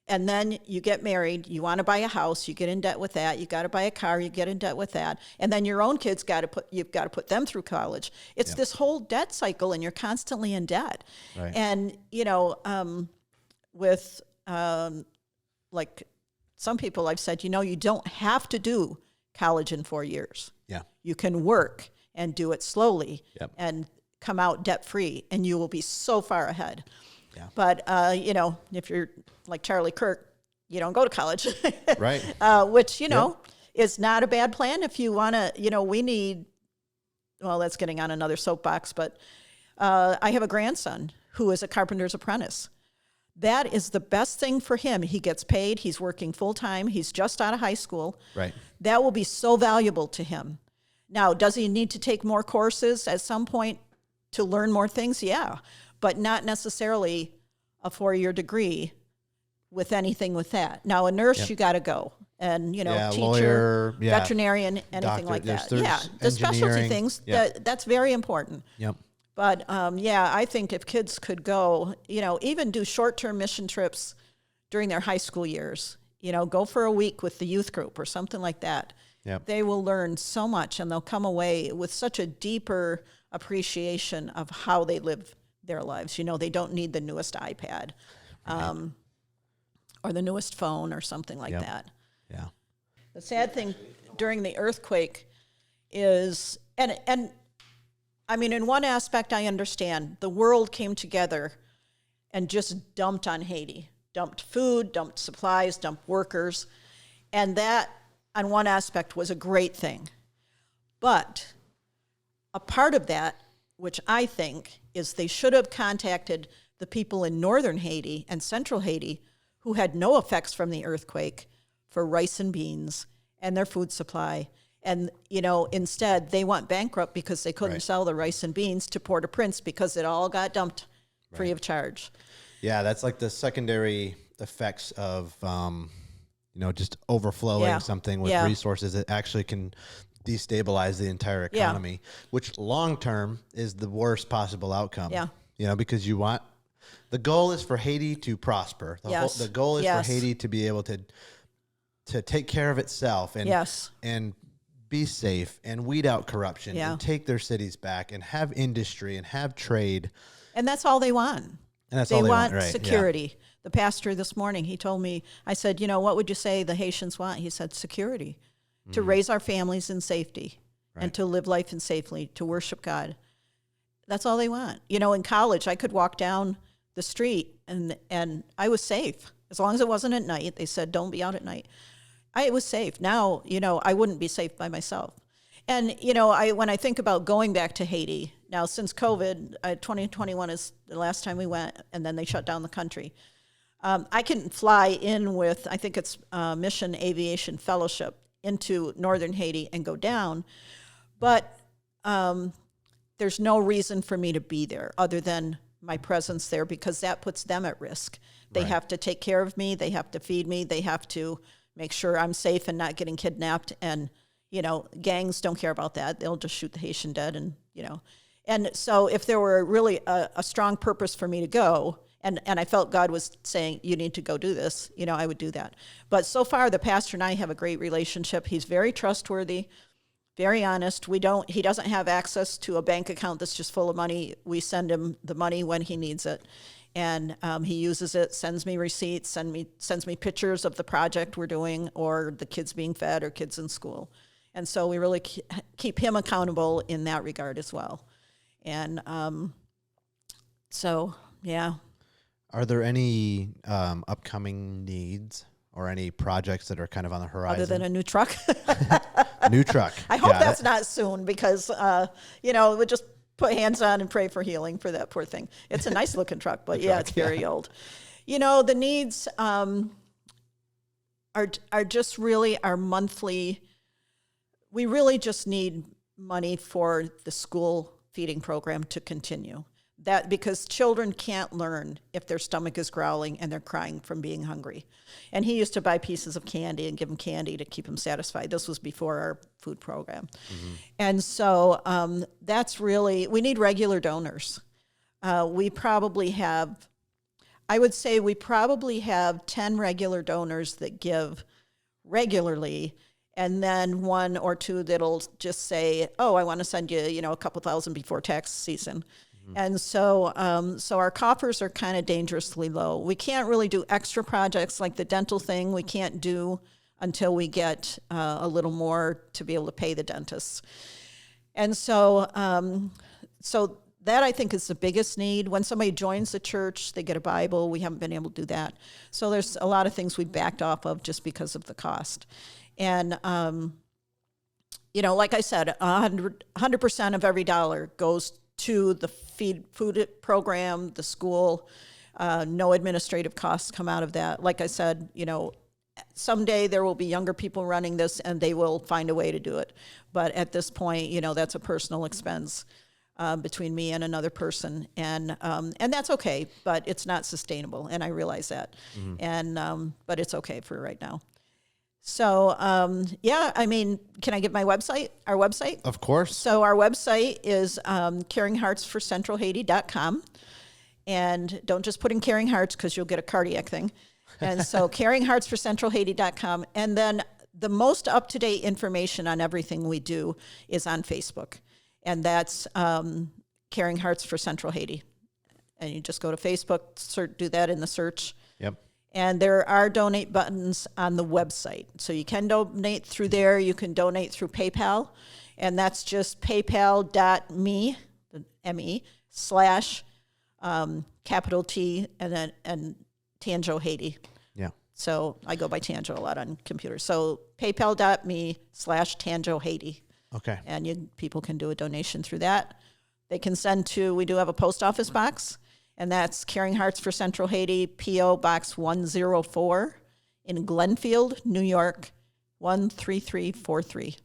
B: And then you get married, you want to buy a house, you get in debt with that. You got to buy a car, you get in debt with that. And then your own kids you've got to put them through college. It's this whole debt cycle, and you're constantly in debt. Right. And, with like some people I've said, you don't have to do college in 4 years. Yeah. You can work and do it slowly and come out debt-free, and you will be so far ahead. Yeah. But, if you're like Charlie Kirk, you don't go to college. Right. Which, is not a bad plan if you want to, we need, well, that's getting on another soapbox, but I have a grandson who is a carpenter's apprentice. That is the best thing for him. He gets paid. He's working full-time. He's just out of high school. Right. That will be so valuable to him. Now, does he need to take more courses at some point to learn more things? Yeah, but not necessarily a 4-year degree with anything with that. Now, a nurse, you got to go. And, teacher, lawyer, veterinarian, anything doctor, like that. The specialty things, that's very important. Yep. But I think if kids could go, even do short-term mission trips during their high school years, go for a week with the youth group or something like that.
A: Yep.
B: They will learn so much, and they'll come away with such a deeper appreciation of how they live their lives. They don't need the newest iPad or the newest phone or something like that.
A: Yeah.
B: The sad thing during the earthquake is, and I mean, in one aspect, I understand. The world came together and just dumped on Haiti, dumped food, dumped supplies, dumped workers. And that, on one aspect, was a great thing. But a part of that, which I think, is they should have contacted the people in northern Haiti and central Haiti who had no effects from the earthquake for rice and beans and their food supply. And, instead they went bankrupt because they couldn't sell the rice and beans to Port-au-Prince because it all got dumped free of charge.
A: Yeah, that's like the secondary effects of, just overflowing something with resources that actually can destabilize the entire economy, which long-term is the worst possible outcome.
B: Yeah.
A: Because the goal is for Haiti to prosper. The goal is for Haiti to be able to take care of itself and be safe and weed out corruption and take their cities back and have industry and have trade.
B: And that's all they want.
A: They want
B: security. Yeah. The pastor this morning, he told me, I said, what would you say the Haitians want? He said, security, to raise our families in safety and to live life in safely, to worship God. That's all they want. In college, I could walk down the street and I was safe. As long as it wasn't at night. They said, don't be out at night. I was safe. Now, I wouldn't be safe by myself. And, when I think about going back to Haiti, now since COVID, 2021 is the last time we went, and then they shut down the country. I can fly in with, I think it's Mission Aviation Fellowship, into northern Haiti and go down. But there's no reason for me to be there other than my presence there, because that puts them at risk. They have to take care of me. They have to feed me. They have to make sure I'm safe and not getting kidnapped. And, gangs don't care about that. They'll just shoot the Haitian dead. And, and so if there were really a strong purpose for me to go, and I felt God was saying, you need to go do this, I would do that. But so far, the pastor and I have a great relationship. He's very trustworthy, very honest. He doesn't have access to a bank account that's just full of money. We send him the money when he needs it. And he uses it, sends me receipts, sends me pictures of the project we're doing or the kids being fed or kids in school. And so we really keep him accountable in that regard as well. And
A: Are there any upcoming needs or any projects that are kind of on the horizon?
B: Other than a new truck?
A: New truck.
B: I hope that's not soon because, we'll just put hands on and pray for healing for that poor thing. It's a nice looking truck, but it's very old. The needs are just really our monthly. We really just need money for the school feeding program to continue. That because children can't learn if their stomach is growling and they're crying from being hungry. And he used to buy pieces of candy and give them candy to keep them satisfied. This was before our food program. Mm-hmm. And so that's really, we need regular donors. We probably have 10 regular donors that give regularly, and then one or two that'll just say, oh, I want to send you, a couple thousand before tax season. And so our coffers are kind of dangerously low. We can't really do extra projects like the dental thing. We can't do until we get a little more to be able to pay the dentists. And so that I think is the biggest need. When somebody joins the church, they get a Bible. We haven't been able to do that. So there's a lot of things we backed off of just because of the cost. And, like I said, 100% of every dollar goes to the food program, the school. No administrative costs come out of that. Like I said, someday there will be younger people running this and they will find a way to do it. But at this point, that's a personal expense between me and another person. And that's okay, but it's not sustainable. And I realize that. Mm-hmm. But it's okay for right now. So, I mean, can I give my website, our website?
A: Of course.
B: So our website is caringheartsforcentralhaiti.com. And don't just put in Caring Hearts because you'll get a cardiac thing. And so caringheartsforcentralhaiti.com. And then the most up-to-date information on everything we do is on Facebook. And that's Caring Hearts for Central Haiti. And you just go to Facebook, do that in the search.
A: Yep.
B: And there are donate buttons on the website. So you can donate through there. You can donate through PayPal. And that's just paypal.me, M-E, / capital T and Tanjo Haiti.
A: Yeah.
B: So I go by Tanjo a lot on computers. So paypal.me / Tanjo Haiti.
A: Okay.
B: And people can do a donation through that. They can send to, we do have a post office box. And that's Caring Hearts for Central Haiti, P.O. Box 104 in Glenfield, New York, 13343.
A: Okay.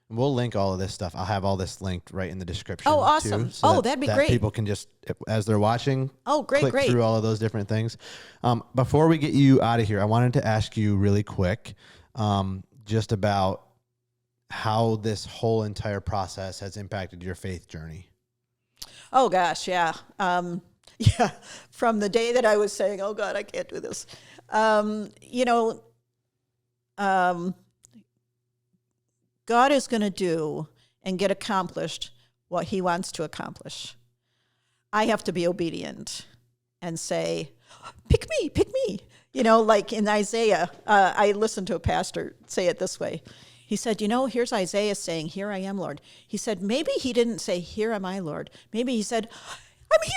A: And we'll link all of this stuff. I'll have all this linked right in the description.
B: Oh, awesome.
A: Too, so
B: that'd be great.
A: People can just, as they're watching, click through all of those different things. Before we get you out of here, I wanted to ask you really quick just about how this whole entire process has impacted your faith journey.
B: Oh, gosh, yeah. Yeah, from the day that I was saying, oh, God, I can't do this. God is going to do and get accomplished what he wants to accomplish. I have to be obedient and say, pick me. Like in Isaiah, I listened to a pastor say it this way. He said, here's Isaiah saying, here I am, Lord. He said, maybe he didn't say, here am I, Lord. Maybe he said, I'm here,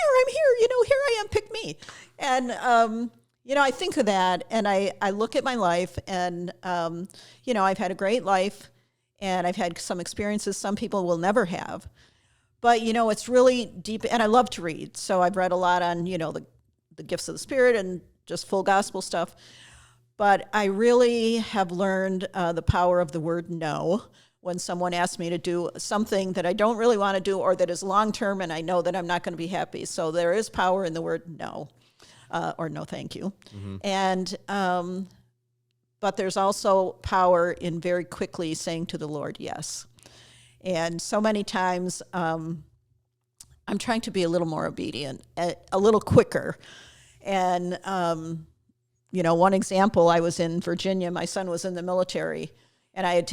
B: here I am, pick me. And, I think of that and I look at my life and, I've had a great life and I've had some experiences some people will never have. But, it's really deep and I love to read. So I've read a lot on, the gifts of the Spirit and just full gospel stuff. But I really have learned the power of the word no when someone asks me to do something that I don't really want to do or that is long-term and I know that I'm not going to be happy. So there is power in the word no or no thank you. Mm-hmm. And but there's also power in very quickly saying to the Lord yes. And so many times I'm trying to be a little more obedient, a little quicker. And one example, I was in Virginia. My son was in the military, and I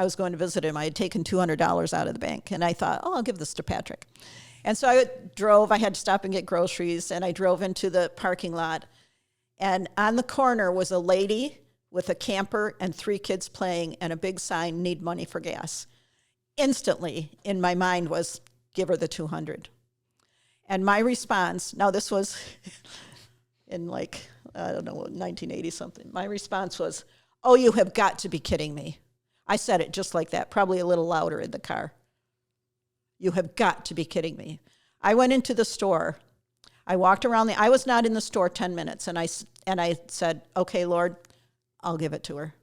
B: was going to visit him. I had taken $200 out of the bank, and I thought, I'll give this to Patrick. And so I had to stop and get groceries, and I drove into the parking lot, and on the corner was a lady with a camper and 3 kids playing and a big sign, need money for gas. Instantly, in my mind was, give her the 200. And my response, now this was in 1980 something. My response was, oh, you have got to be kidding me. I said it just like that, probably a little louder in the car. You have got to be kidding me. I went into the store. I walked around I was not in the store 10 minutes, and I said, okay, Lord, I'll give it to her.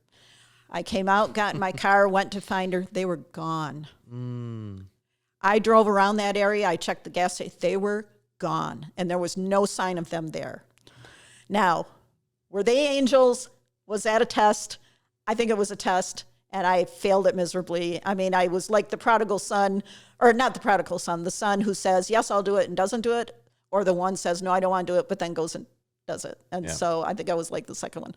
B: I came out, got in my car, went to find her. They were gone. I drove around that area. I checked the gas station. They were gone, and there was no sign of them there. Now, were they angels? Was that a test? I think it was a test, and I failed it miserably. I mean, I was like the prodigal son, or not the prodigal son, the son who says, yes, I'll do it, and doesn't do it, or the one says, no, I don't want to do it, but then goes and does it. And so I think I was like the second one.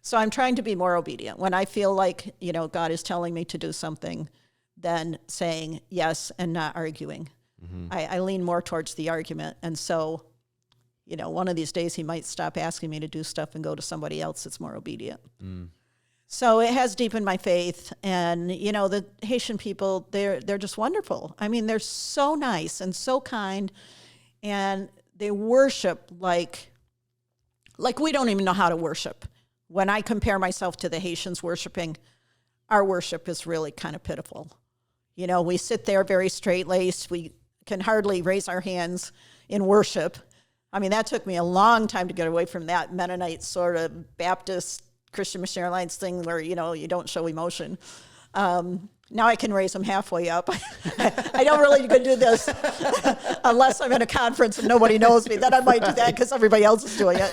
B: So I'm trying to be more obedient. When I feel like, God is telling me to do something, then saying yes and not arguing. Mm-hmm. I lean more towards the argument, and so one of these days he might stop asking me to do stuff and go to somebody else that's more obedient. So it has deepened my faith. And, the Haitian people, they're just wonderful. I mean, they're so nice and so kind. And they worship like we don't even know how to worship. When I compare myself to the Haitians worshiping, our worship is really kind of pitiful. We sit there very straight-laced. We can hardly raise our hands in worship. I mean, that took me a long time to get away from that Mennonite sort of Baptist Christian Missionary Alliance thing where, you don't show emotion. Now I can raise them halfway up. I don't really do this unless I'm in a conference and nobody knows me. Then I might do that because everybody else is doing it.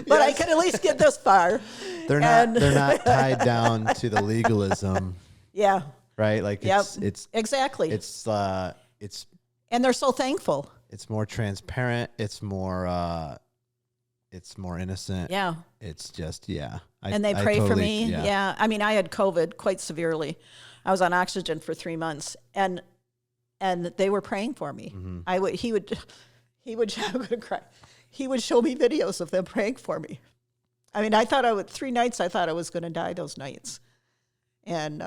B: But I can at least get this far.
A: They're not tied down to the legalism.
B: Yeah.
A: Right? Like it's
B: exactly.
A: It's
B: and they're so thankful.
A: It's more transparent. It's more innocent.
B: Yeah.
A: It's just,
B: and they pray for me. Yeah. I mean, I had COVID quite severely. I was on oxygen for 3 months, and they were praying for me. Mm-hmm. He would I'm gonna cry. He would show me videos of them praying for me. I mean, 3 nights I thought I was going to die those nights. And,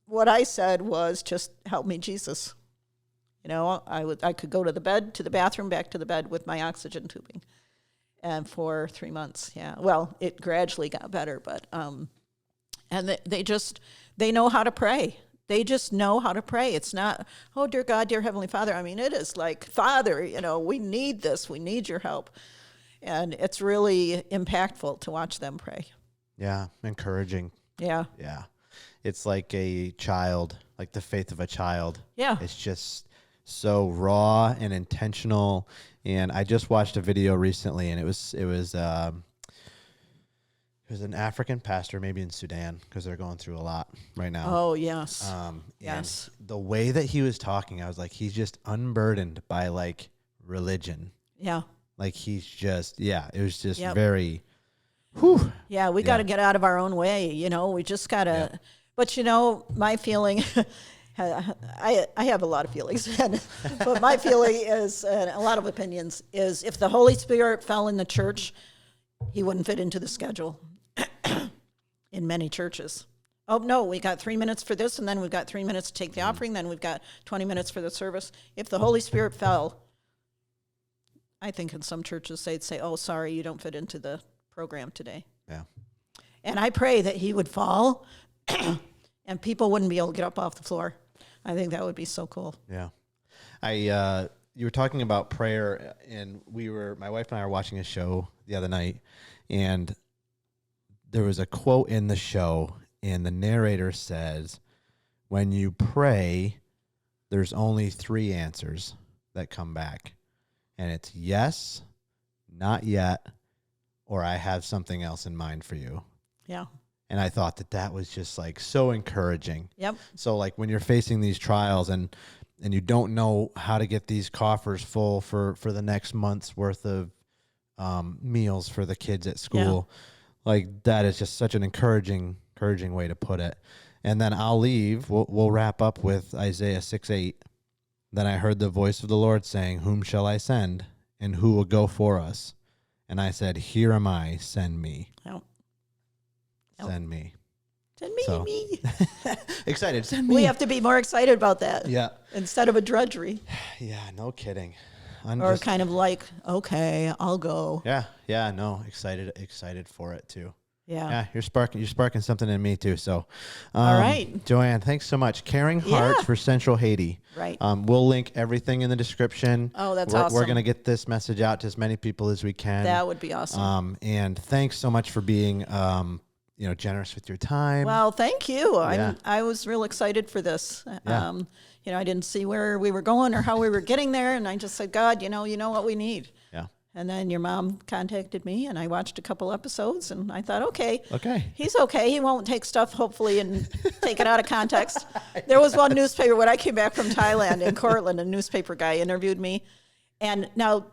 B: what I said was just help me, Jesus. I could go to the bed, to the bathroom, back to the bed with my oxygen tubing. And for 3 months, yeah. Well, it gradually got better, but and they know how to pray. They just know how to pray. It's not, oh, dear God, dear Heavenly Father. I mean, it is like, Father, we need this. We need your help. And it's really impactful to watch them pray.
A: Yeah, encouraging.
B: Yeah.
A: Yeah. It's like a child, like the faith of a child.
B: Yeah.
A: It's just so raw and intentional. And I just watched a video recently, and it was an African pastor, maybe in Sudan, because they're going through a lot right now.
B: Oh, yes.
A: Yes. And the way that he was talking, I was like, he's just unburdened by like religion.
B: Yeah.
A: Like he's just, it was just very,
B: Yeah, we got to get out of our own way. We just got to, but my feeling, I have a lot of feelings, but my feeling is, and a lot of opinions, is if the Holy Spirit fell in the church, he wouldn't fit into the schedule in many churches. Oh, no, we got 3 minutes for this, and then we've got 3 minutes to take the offering, then we've got 20 minutes for the service. If the Holy Spirit fell, I think in some churches they'd say, oh, sorry, you don't fit into the program today.
A: Yeah.
B: And I pray that he would fall and people wouldn't be able to get up off the floor. I think that would be so cool.
A: Yeah. You were talking about prayer, and my wife and I were watching a show the other night, and there was a quote in the show, and the narrator says, when you pray, there's only 3 answers that come back. And it's yes, not yet, or I have something else in mind for you.
B: Yeah.
A: And I thought that was just like so encouraging.
B: Yep.
A: So like when you're facing these trials and you don't know how to get these coffers full for the next month's worth of meals for the kids at school, like that is just such an encouraging way to put it. And then I'll leave. We'll wrap up with Isaiah 6:8. Then I heard the voice of the Lord saying, whom shall I send, and who will go for us? And I said, here am I, send me.
B: Yep.
A: Send me.
B: Send me,
A: so.
B: me.
A: Excited, send me.
B: We have to be more excited about that.
A: Yeah.
B: Instead of a drudgery.
A: Yeah, no kidding.
B: Or kind of like, okay, I'll go.
A: Yeah, no, excited for it too.
B: Yeah,
A: you're sparking something in me too. So,
B: all right,
A: Joanne, thanks so much. Caring Hearts for Central Haiti.
B: Right.
A: We'll link everything in the description.
B: Oh, that's awesome.
A: We're gonna get this message out to as many people as we can.
B: That would be awesome.
A: And thanks so much for being, generous with your time.
B: Well, thank you.
A: Yeah.
B: I was real excited for this.
A: Yeah.
B: I didn't see where we were going or how we were getting there, and I just said, God, you know what we need.
A: Yeah.
B: And then your mom contacted me, and I watched a couple episodes, and I thought, okay, he's okay. He won't take stuff, hopefully, and take it out of context. There was one newspaper, when I came back from Thailand in Cortland, a newspaper guy interviewed me. And now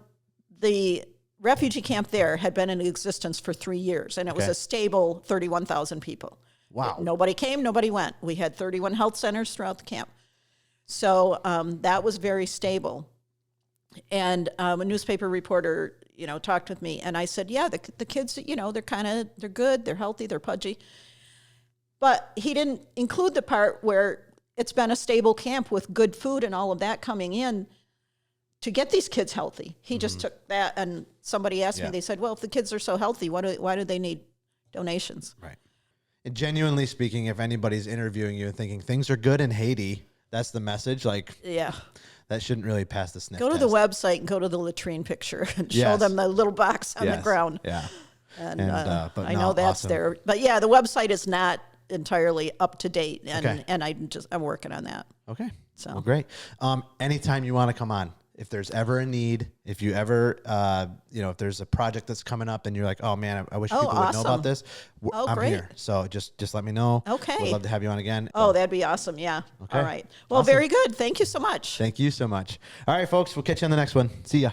B: the refugee camp there had been in existence for 3 years, and it was a stable 31,000 people.
A: Wow.
B: Nobody came, nobody went. We had 31 health centers throughout the camp. So that was very stable. And a newspaper reporter, talked with me, and I said, yeah, the kids, they're good, they're healthy, they're pudgy. But he didn't include the part where it's been a stable camp with good food and all of that coming in to get these kids healthy. He just took that, and somebody asked me, they said, well, if the kids are so healthy, why do they need donations?
A: Right. And genuinely speaking, if anybody's interviewing you and thinking things are good in Haiti, that's the message. That shouldn't really pass the sniff
B: test. Go to the website and go to the latrine picture and show them the little box on the ground. Yeah. And I know that's awesome. There. But yeah, the website is not entirely up to date, and I'm working on that.
A: Okay.
B: So
A: well, great. Anytime you want to come on, if there's ever a need, if you ever, if there's a project that's coming up and you're like, oh man, I wish people would know about this. I'm
B: great.
A: here. So just let me know.
B: Okay.
A: We'd love to have you on again.
B: Oh, that'd be awesome. Yeah.
A: Okay.
B: All right. Well,
A: awesome.
B: Very good. Thank you so much.
A: Thank you so much. All right, folks, we'll catch you on the next one. See ya.